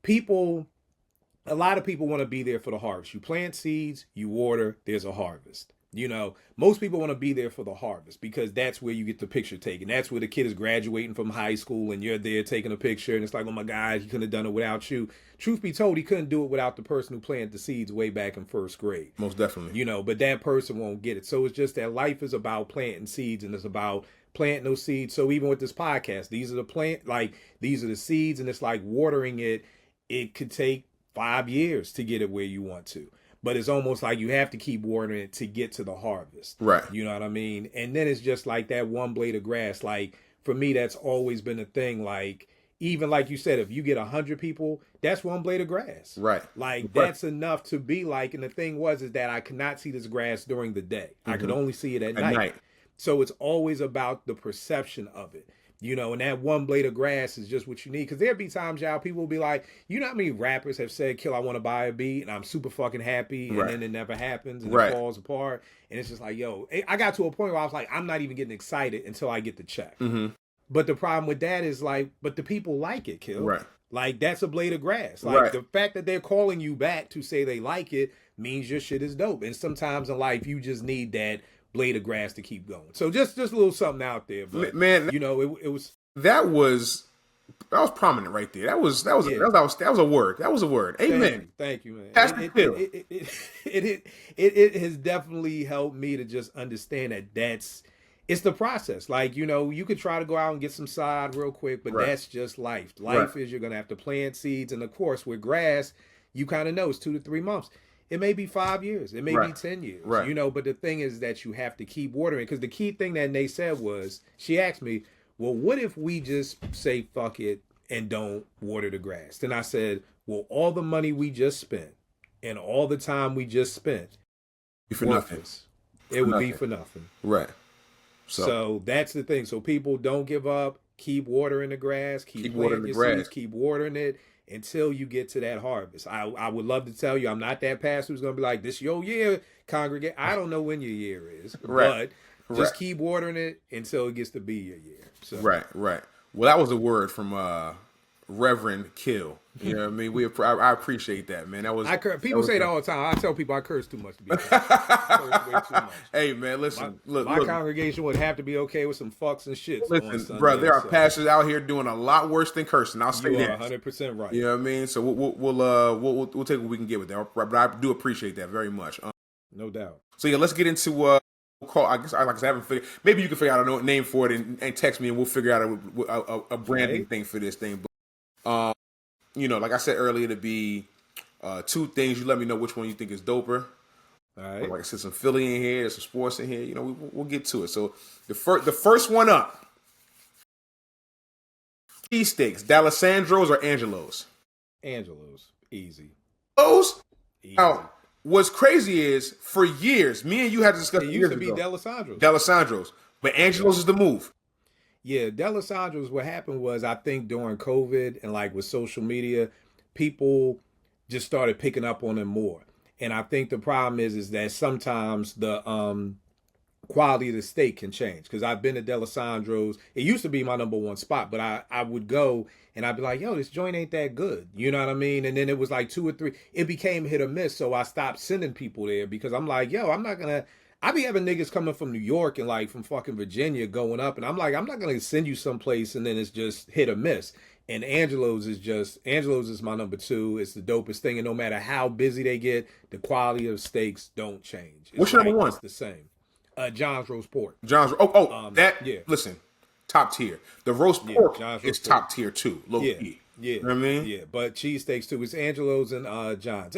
A lot of people want to be there for the harvest. You plant seeds, you water, there's a harvest. You know, most people want to be there for the harvest because that's where you get the picture taken. That's where the kid is graduating from high school and you're there taking a picture and it's like, oh my God, he couldn't have done it without you. Truth be told, he couldn't do it without the person who planted the seeds way back in first grade. Most definitely. You know, but that person won't get it. So it's just that life is about planting seeds and it's about planting those seeds. So even with this podcast, these are the seeds and it's like watering it. It could take 5 years to get it where you want to. But it's almost like you have to keep watering it to get to the harvest. Right. You know what I mean? And then it's just like that one blade of grass. Like, for me, that's always been a thing. Like, even like you said, if you get 100 people, that's one blade of grass. Right. Like, that's enough to be like, and the thing is that I could not see this grass during the day. I could only see it at night. So it's always about the perception of it. You know, and that one blade of grass is just what you need. Because there'll be times, y'all, people will be like, you know how many rappers have said, Kill, I want to buy a beat, and I'm super fucking happy, and then it never happens, and it falls apart. And it's just like, yo, I got to a point where I was like, I'm not even getting excited until I get the check. But the problem with that is like, but the people like it, Kill. Right. Like, that's a blade of grass. Like, the fact that they're calling you back to say they like it means your shit is dope. And sometimes in life, you just need that blade of grass to keep going. So just a little something out there, but man, you know, it was that was prominent right there. That was a word. That was a word. Amen. Thank you, man. It has definitely helped me to just understand that it's the process. Like, you know, you could try to go out and get some sod real quick, but that's just life. Life is you're gonna have to plant seeds, and of course with grass, you kind of know it's 2 to 3 months. It may be 5 years. It may be 10 years. Right. You know, but the thing is that you have to keep watering. Because the key thing that Nate said was, she asked me, well, what if we just say fuck it and don't water the grass? Then I said, well, all the money we just spent and all the time we just spent, for nothing. It would be for nothing. Right. So that's the thing. So people don't give up. Keep watering the grass. Keep watering the grass. Seeds, keep watering it until you get to that harvest. I would love to tell you I'm not that pastor who's going to be like, this your year, congregate. I don't know when your year is, but just keep watering it until it gets to be your year. So. Right. Well, that was a word from Reverend Kill. You know what I mean? I appreciate that, man. People say that all the time. I tell people I curse too much to be way too much. Hey, man, listen. My congregation would have to be okay with some fucks and shits. Listen, bro, there are pastors out here doing a lot worse than cursing. I'll say that. 100% right. You know what I mean? So we'll take what we can get with that. But I do appreciate that very much. No doubt. So yeah, let's get into call. I guess I haven't figured. Maybe you can figure out a name for it and text me, and we'll figure out a branding thing for this thing. But you know, like I said earlier, to be 2 things. You let me know which one you think is doper. All right. Like I said, some Philly in here, there's some sports in here. You know, we'll get to it. So the first one up, cheesesteaks, D'Alessandro's or Angelo's? Angelo's, easy. Those. Now, what's crazy is for years, me and you had to discuss. It used to be D'Alessandro's. D'Alessandro's, but Angelo's is the move. Yeah, D'Alessandro's, what happened was, I think during COVID and like with social media, people just started picking up on them more. And I think the problem is that sometimes the quality of the steak can change. Because I've been to D'Alessandro's. It used to be my number 1 spot, but I would go and I'd be like, yo, this joint ain't that good. You know what I mean? And then it was like 2 or 3. It became hit or miss. So I stopped sending people there because I'm like, yo, I'm not going to. I be having niggas coming from New York and like from fucking Virginia going up. And I'm like, I'm not going to send you someplace and then it's just hit or miss. And Angelo's is my number 2. It's the dopest thing. And no matter how busy they get, the quality of steaks don't change. What's your number 1? It's the same. John's roast pork. Listen, top tier. The roast pork is top tier too. Low key. Yeah. You know what I mean? Yeah, but cheesesteaks too. It's Angelo's and John's.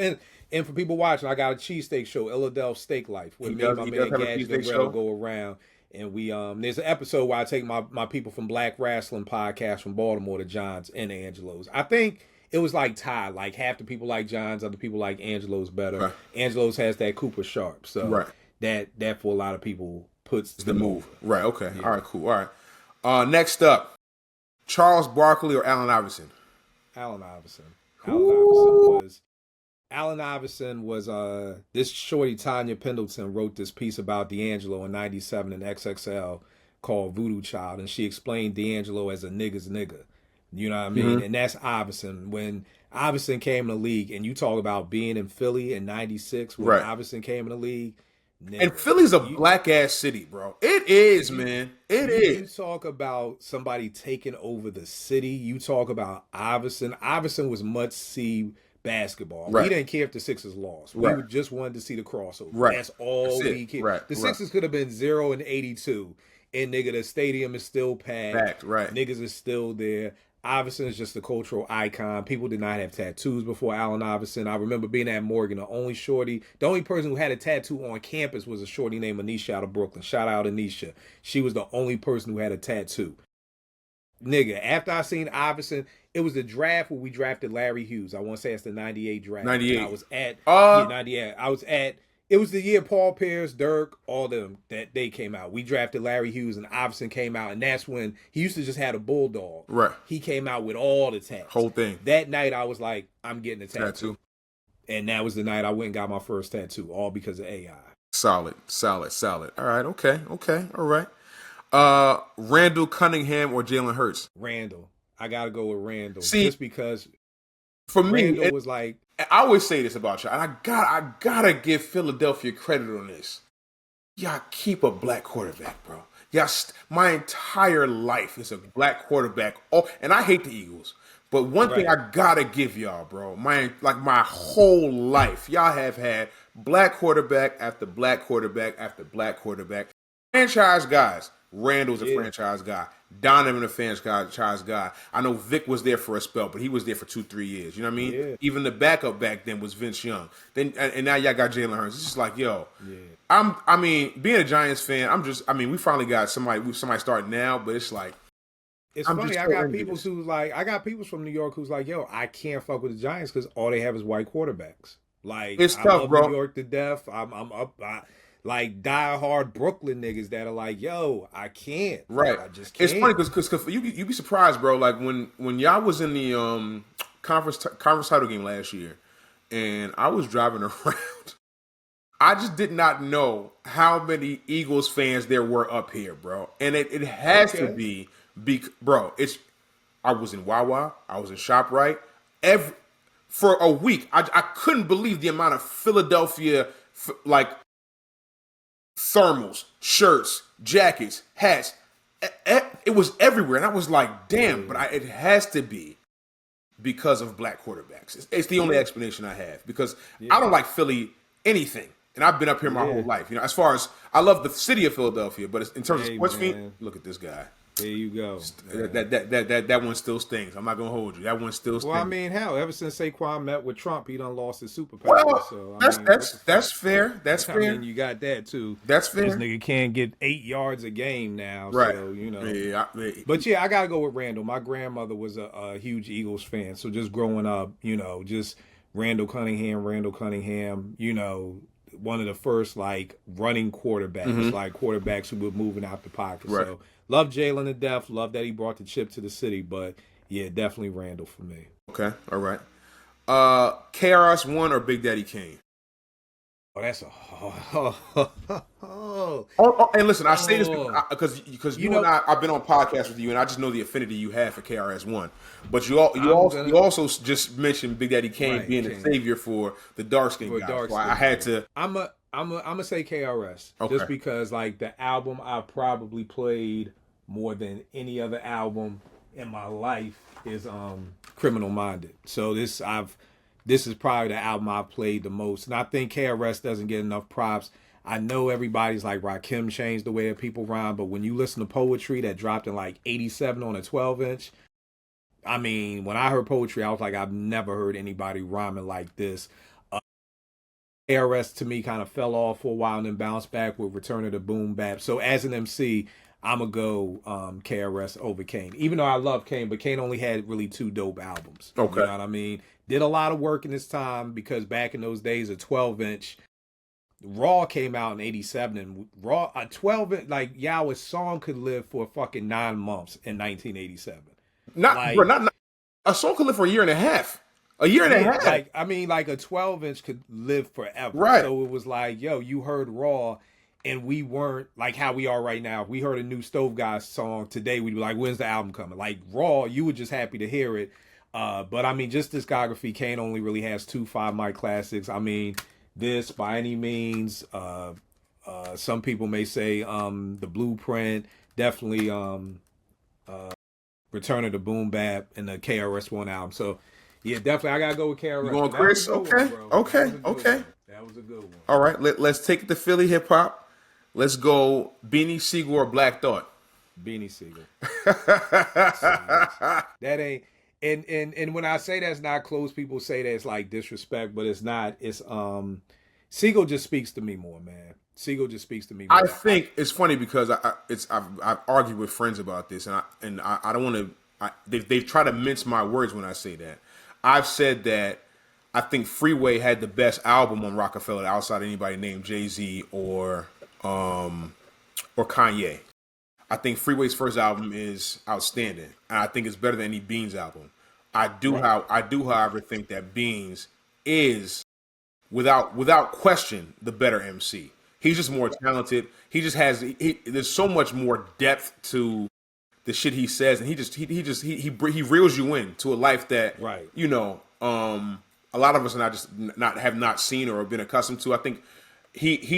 And for people watching, I got a cheesesteak show, Illadelph Steak Life, where me and my man Gadget go around. And we there's an episode where I take my people from Black Wrestling Podcast from Baltimore to John's and Angelo's. I think it was like tied. Like half the people like John's, other people like Angelo's better. Right. Angelo's has that Cooper Sharp. So that for a lot of people puts the move. Right, okay. Yeah. All right, cool. All right. Next up, Charles Barkley or Allen Iverson? Allen Iverson. Allen Iverson was this shorty Tanya Pendleton wrote this piece about D'Angelo in '97 in XXL called Voodoo Child, and she explained D'Angelo as a nigga's nigga. You know what I mean? Mm-hmm. And that's Iverson. When Iverson came in the league, and you talk about being in Philly in '96 when Iverson came in the league, And nigga. Philly's a You black ass city, bro. It is, you man. It you is. talk about somebody taking over the city. You talk about Iverson. Iverson was must see basketball. We Right. didn't care if the Sixers lost. We Right. would just wanted to see the crossover. Right. That's That's all it. we cared. Right. The Right. Sixers could have been 0-82, and nigga, the stadium is still packed. Fact. Right. Niggas is still there. Iverson is just a cultural icon. People did not have tattoos before Allen Iverson. I remember being at Morgan. The only person who had a tattoo on campus was a shorty named Anisha out of Brooklyn. Shout out Anisha. She was the only person who had a tattoo. Nigga, after I seen Iverson, it was the draft where we drafted Larry Hughes. I want to say it's the 98 draft. 98. And I was at, Uh, 98. It was the year Paul Pierce, Dirk, all them, that they came out. We drafted Larry Hughes and Iverson came out. And that's when he used to just have a bulldog. right. He came out with all the tats. Whole thing. That night, I was like, I'm getting a tattoo. Tattoo. And that was the night I went and got my first tattoo, all because of AI. Solid. Solid. Solid. All right. Okay. Okay. All right. Randall Cunningham or Jalen Hurts? Randall. I got to go with Randall. See, just because for me, Randall was like, I always say this about y'all, and I gotta give Philadelphia credit on this. Y'all keep a black quarterback, bro. My entire life is a black quarterback. Oh, and I hate the Eagles, but one thing I gotta give y'all, bro, my whole life, y'all have had black quarterback after black quarterback after black quarterback. Franchise guys. Randall's a franchise guy. Donovan a franchise guy. I know Vic was there for a spell, but he was there for 2-3 years. You know what I mean? Yeah. Even the backup back then was Vince Young. Then and now y'all got Jalen Hurts. It's just like, yo, being a Giants fan, we finally got somebody starting now, but it's like, it's funny. I got people from New York who's like, yo, I can't fuck with the Giants because all they have is white quarterbacks. Like, it's I tough, love bro. New York to death. I'm up. Like die-hard Brooklyn niggas that are like, yo, I can't. Right. I just can't. It's funny because you be surprised, bro. Like when y'all was in the conference title game last year, and I was driving around, I just did not know how many Eagles fans there were up here, bro. And it has to be, bro. I was in Wawa, I was in ShopRite, for a week. I couldn't believe the amount of Philadelphia thermals, shirts, jackets, hats. It was everywhere, and I was like, "Damn!" But it has to be because of black quarterbacks. It's the only explanation I have because I don't like Philly anything, and I've been up here my whole life. You know, as far as I love the city of Philadelphia, but in terms of sports feet, look at this guy. There you go. That one still stings. I'm not gonna hold you. That one still stings. Well, I mean, hell, ever since Saquon met with Trump, he done lost his superpower. Well, so that's fair. That's fair. I mean, you got that too. That's fair. This nigga can't get 8 yards a game now, right? So you know. But I gotta go with Randall. My grandmother was a huge Eagles fan, so just growing up, you know, just Randall Cunningham, you know, one of the first like running quarterbacks, like quarterbacks who were moving out the pocket. Right. So love Jalen to death. Love that he brought the chip to the city, but yeah, definitely Randall for me. Okay, all right. KRS-One or Big Daddy Kane? Oh, that's and listen, I say this because you and I've been on podcasts with you, and I just know the affinity you have for KRS-One. But you also just mentioned Big Daddy Kane being the savior for the dark skin guy. So I had to. I'm gonna say KRS just because like the album I probably played more than any other album in my life is Criminal Minded. So this is probably the album I've played the most. And I think KRS doesn't get enough props. I know everybody's like Rakim changed the way that people rhyme, but when you listen to Poetry that dropped in like 87 on a 12-inch, I mean, when I heard Poetry, I was like, I've never heard anybody rhyming like this. KRS to me kind of fell off for a while and then bounced back with Return of the Boom Bap. So as an MC, I'm going to go KRS over Kane. Even though I love Kane, but Kane only had really 2 dope albums. Okay. You know what I mean? Did a lot of work in his time because back in those days, a 12-inch, Raw came out in 87, and Raw, a 12-inch, like, Yow's song could live for fucking 9 months in 1987. Not a song could live for a year and a half. A year and a half. Like, I mean, like a 12-inch could live forever. Right. So it was like, yo, you heard Raw, and we weren't like how we are right now. If we heard a new Stove Guys song today, we'd be like, when's the album coming? Like, Raw, you were just happy to hear it. But I mean, just discography, Kane only really has 2 5 mic classics. I mean, this by any means, Some people may say the Blueprint, definitely Return of the Boom Bap and the KRS-One album. So yeah, definitely I gotta go with KRS. You going, That was Chris? a good Okay, one, bro. okay, okay. One. That was a good one. All right, let's take it to Philly hip hop. Let's go Beanie Siegel or Black Thought. Beanie Siegel. That ain't and when I say that's not close, people say that it's like disrespect, but it's not. It's Siegel just speaks to me more, man. Siegel just speaks to me more. I think it's funny because I've argued with friends about this, and I don't want to. They've tried to mince my words when I say that. I've said that I think Freeway had the best album on Rockefeller outside of anybody named Jay-Z or Kanye. I think Freeway's first album is outstanding, and I think it's better than any Beans album. I do, however, think that Beans is without question the better MC. He's just more talented. He just has. There's so much more depth to the shit he says, and he reels you in to a life that a lot of us have not seen or been accustomed to. I think he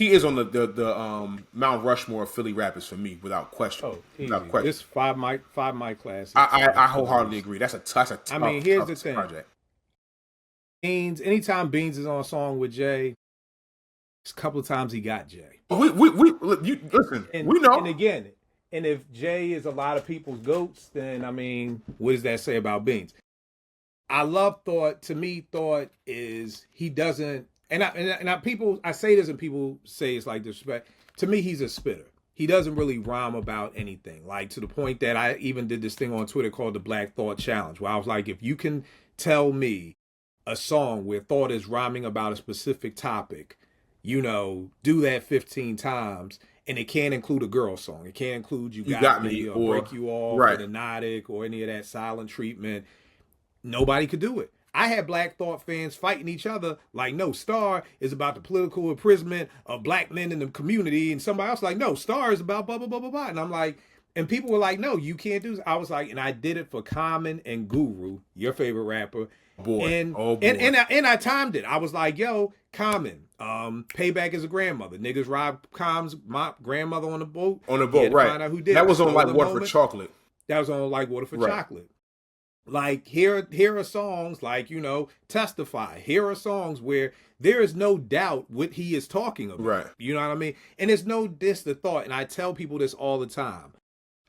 is on the Mount Rushmore of Philly rappers for me without question. Oh, without question. This five mic class. I wholeheartedly agree. That's a tough. I mean, here's the thing. Project. Beans. Anytime Beans is on a song with Jay, a couple of times he got Jay. Listen. We know. And again, and if Jay is a lot of people's goats, then I mean, what does that say about Beans? I love Thought. To me, Thought is he doesn't. I say this and people say it's like disrespect. To me, he's a spitter. He doesn't really rhyme about anything. Like to the point that I even did this thing on Twitter called the Black Thought Challenge, where I was like, if you can tell me a song where Thought is rhyming about a specific topic, do that 15 times, and it can't include a girl song. It can't include You Got Me or Break You Off or The Nautic or any of that silent treatment. Nobody could do it. I had Black Thought fans fighting each other like, no, Star is about the political imprisonment of black men in the community. And somebody else like, no, Star is about blah, blah, blah, blah, blah. And I'm like, and people were like, no, you can't do this. I was like, and I did it for Common and Guru, your favorite rapper. And I timed it. I was like, yo, Common, payback as a grandmother. Niggas robbed Com's my grandmother on the boat. Right. Find out who did that was on Like Water for Chocolate. That was on Like Water for Chocolate. Like here are songs like, Testify. Here are songs where there is no doubt what he is talking about. Right. You know what I mean? And it's no diss the thought. And I tell people this all the time.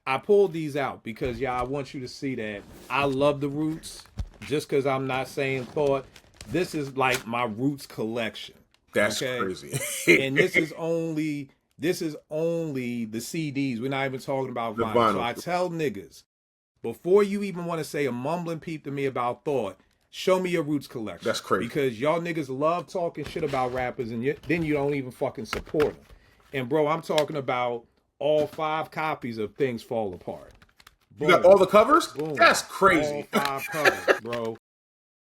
I pulled these out because I want you to see that I love the Roots. Just because I'm not saying Thought, this is like my Roots collection. That's crazy. And this is only the CDs. We're not even talking about vinyl. So I tell niggas, before you even want to say a mumbling peep to me about Thought, show me your Roots collection. That's crazy. Because y'all niggas love talking shit about rappers, and then you don't even fucking support them. And bro, I'm talking about all 5 copies of Things Fall Apart. Boom. You got all the covers? Boom. That's crazy. All 5 covers, bro.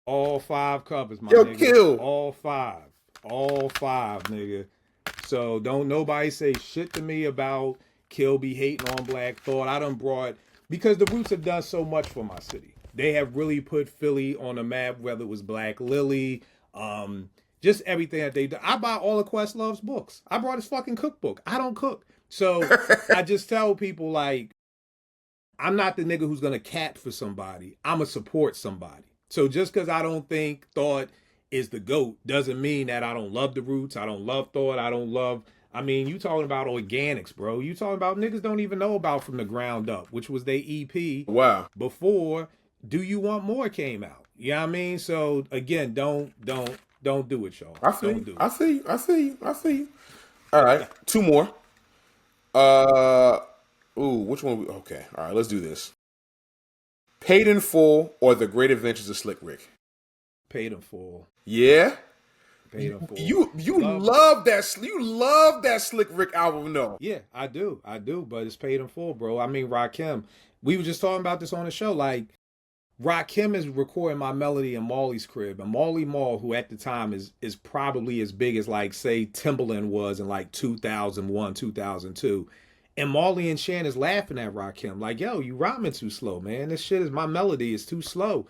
All 5 covers, my Yo, nigga. Kill. All 5, nigga. So don't nobody say shit to me about Kill be hating on Black Thought. I done brought... Because the Roots have done so much for my city. They have really put Philly on the map, whether it was Black Lily, just everything that they do. I buy all of Questlove's books. I brought his fucking cookbook. I don't cook. So I just tell people, like, I'm not the nigga who's going to cat for somebody. I'm going to support somebody. So just because I don't think Thought is the GOAT doesn't mean that I don't love the Roots. I don't love Thought. I mean, you talking about organics, bro. You talking about niggas don't even know about From the Ground Up, which was their EP. Wow. Before Do You Want More came out. You know what I mean? So again, don't do it, y'all. I feel you. All right, 2 more. Which one? Okay. All right, let's do this. Paid in Full or The Great Adventures of Slick Rick? Paid in Full. Yeah. You love that Slick Rick album, no? Yeah, I do, but it's Paid in Full, bro. I mean, Rakim. We were just talking about this on the show. Like, Rakim is recording my melody in Marley's crib, and Marley Marl, who at the time is probably as big as, like, say Timbaland was in like 2001, 2002. And Marley and Shan is laughing at Rakim, like, yo, you rhyming too slow, man. My melody is too slow.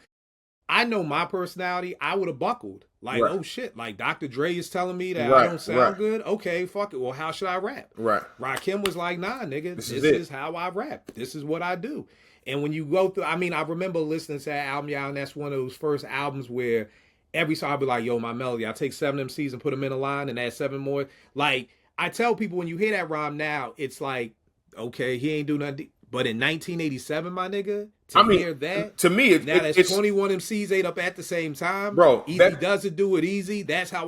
I know my personality, I would have buckled. Like, Right. oh shit, like Dr. Dre is telling me that I Right. don't sound Right. good. Okay, fuck it. Well, how should I rap? Right. Rakim was like, nah, nigga, This this is it. is how I rap. This is what I do. And when you go through, I mean, I remember listening to that album, y'all, and that's one of those first albums where every song I'll be like, yo, my melody, I take 7 MCs and put them in a line and add 7 more. Like, I tell people when you hear that rhyme now, it's like, okay, he ain't do nothing. But in 1987, my nigga, to hear that, to me, now that's it's 21 MCs ate up at the same time. bro. Easy does it, do it easy. That's how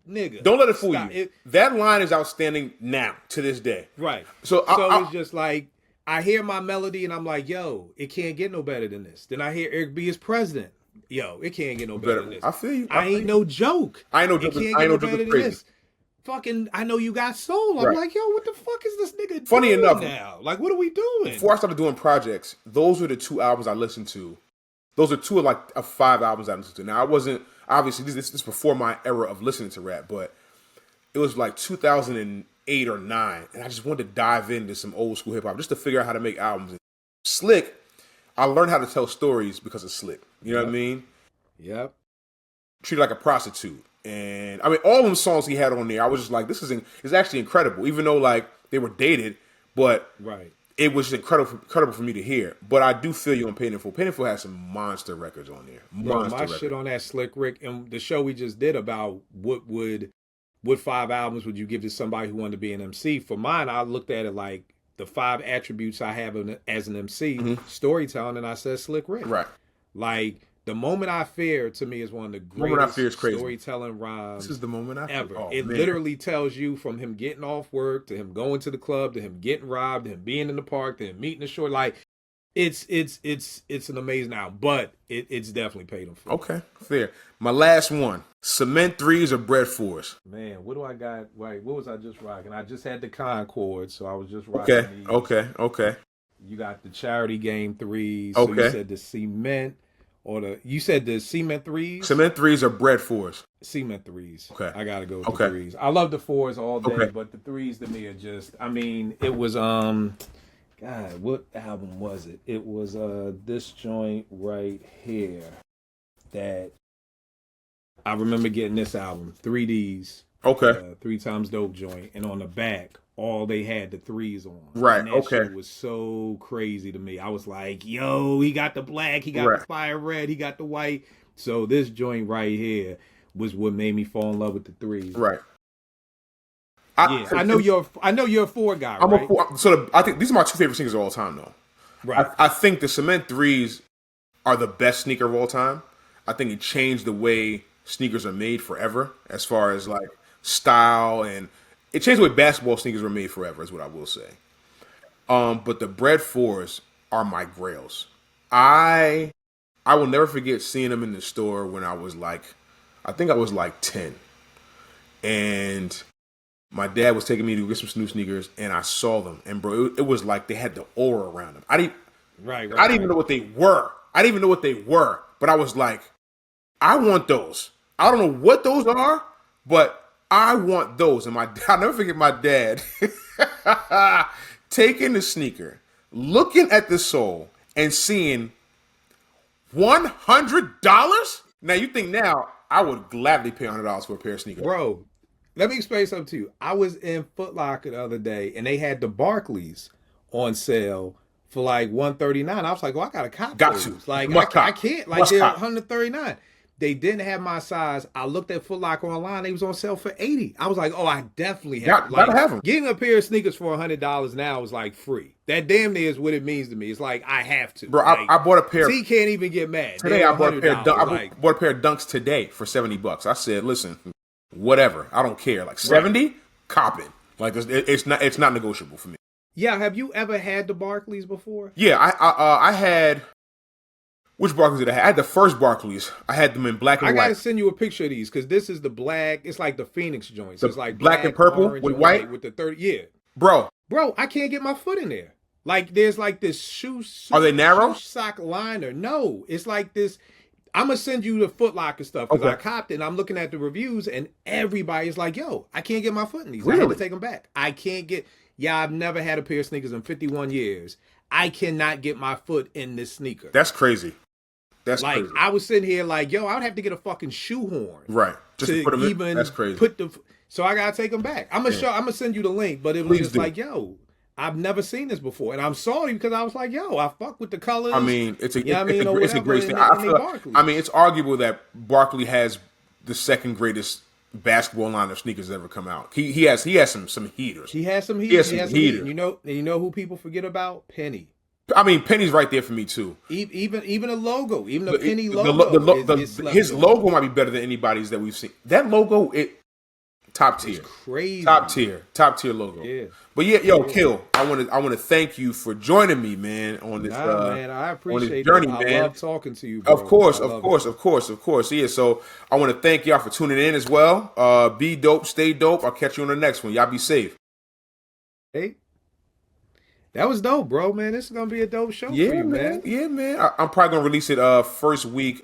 nigga. Don't let it fool Stop. you. That line is outstanding now to this day. Right. So It's just like I hear my melody and I'm like, yo, it can't get no better than this. Then I hear Eric B as president. Yo, it can't get no better than this. I feel you. I ain't no joke. I ain't no It joke. can't I get ain't no no joke. better than Crazy. this. Fucking, I know you got soul. I'm Right. like, yo, what the fuck is this nigga Funny doing enough, now? Like, what are we doing? Before I started doing projects, those were the 2 albums I listened to. Those are 2 of like 5 albums I listened to. Now I wasn't obviously this is before my era of listening to rap, but it was like 2008 or 9, and I just wanted to dive into some old school hip hop just to figure out how to make albums. Slick, I learned how to tell stories because of Slick. You know what I mean? Yep. Treated like a prostitute. And I mean, all them songs he had on there, I was just like, this is actually incredible. Even though like they were dated, but Right. it was just incredible for me to hear. But I do feel you on Painful. Painful has some monster records on there. Bro, my shit on that Slick Rick and the show we just did about what 5 albums would you give to somebody who wanted to be an MC? For mine, I looked at it like the 5 attributes I have as an MC, storytelling, and I said Slick Rick. Right. Like, The Moment I Fear, to me, is one of the Moment I Fear is greatest crazy. Storytelling rhymes This is the moment I ever. Oh, It man. literally tells you from him getting off work to him going to the club to him getting robbed to him being in the park to him meeting the shore. Like, it's an amazing album, but it's definitely paid him for. Okay, fair. My last one: Cement Threes or Bread Fours. Man, what do I got? Right, what was I just rocking? I just had the Concord, so I was just rocking these. Okay. You got the Charity Game threes. So Okay. you said the Cement, you said the Cement threes? Cement Threes or Bread Fours. Cement threes. Okay. I gotta go with Okay. the threes. I love the fours all day, Okay. but the threes to me are just, I mean, it was God, what album was it? It was this joint right here that I remember getting this album, 3Ds. Okay. 3 times dope joint, and on the back, all they had the threes on. Right, And that okay. shit was so crazy to me. I was like, yo, he got the black, he got Right. the fire red, he got the white. So this joint right here was what made me fall in love with the threes. Right. Yeah, I know you're a 4 guy, I'm right? a four. So I think these are my 2 favorite sneakers of all time, though. Right. I think the Cement Threes are the best sneaker of all time. I think it changed the way sneakers are made forever, as far as like style, and it changed the way basketball sneakers were made forever, is what I will say. But the Bread Fours are my grails. I will never forget seeing them in the store when I was like, I think I was like 10, and my dad was taking me to get some new sneakers, and I saw them, and bro, it was like they had the aura around them. I didn't even know what they were. But I was like, I want those. I don't know what those are, but I want those. And I'll never forget my dad taking the sneaker, looking at the sole, and seeing $100. Now you think now I would gladly pay $100 for a pair of sneakers, Bro, let me explain something to you. I was in Foot Locker the other day, and they had the Barclays on sale for like $139. I was like, well, I got to cop Got those. to. Like, Must I cop. can't. Like, Must they're cop. $139. They didn't have my size. I looked at Foot Locker online. They was on sale for $80. I was like, oh, I definitely have. Gotta have 'em. Getting a pair of sneakers for $100 now is like free. That damn near is what it means to me. It's like I have to. bro. Like, I bought a pair. T can't even get mad. Today They're I bought a pair. $100. Bought a pair of Dunks today for $70. I said, listen, whatever. I don't care. Like 70, copping. Like it's not negotiable for me. Yeah, have you ever had the Barclays before? Yeah, I had. Which Barclays did I have? I had the first Barclays. I had them in black and I white. gotta send you a picture of these because this is the black. It's like the Phoenix joints. The It's like black and purple orange, with and white? with the 30. Yeah, Bro, I can't get my foot in there. Like there's like this shoe. Are they narrow? Shoe sock liner. No, it's like this. I'm gonna send you the Foot Locker stuff because Okay. I copped it. And I'm looking at the reviews and everybody's like, "Yo, I can't get my foot in these. I Really? had to take them back. I can't get. Yeah, I've never had a pair of sneakers in 51 years. I cannot get my foot in this sneaker. that's crazy. That's Like crazy. I was sitting here like, yo, I would have to get a fucking shoehorn, Right. Just to put them in. That's crazy. So I gotta take them back. I'm gonna send you the link, but it was Please just do. like, yo, I've never seen this before, and I'm sorry because I was like, yo, I fuck with the colors. I mean, it's a whatever, great thing. Barkley. I mean, it's arguable that Barkley has the second greatest basketball line of sneakers that ever come out. He has some heaters. He has some heat. He has some heaters. You know who people forget about? Penny. I mean, Penny's right there for me too. Even a logo, even the Penny logo. His logo might be better than anybody's that we've seen. That logo, top tier, it's crazy, top tier logo. Yeah. But yeah, yo, Kill, I want to thank you for joining me, man, on this man, I appreciate journey, it. man. I love talking to you, bro. Of course. Yeah, so I want to thank y'all for tuning in as well. Be dope, stay dope. I'll catch you on the next one. Y'all be safe. Hey, that was dope, bro, man. This is gonna be a dope show for you, man. Yeah, man. I'm probably gonna release it first week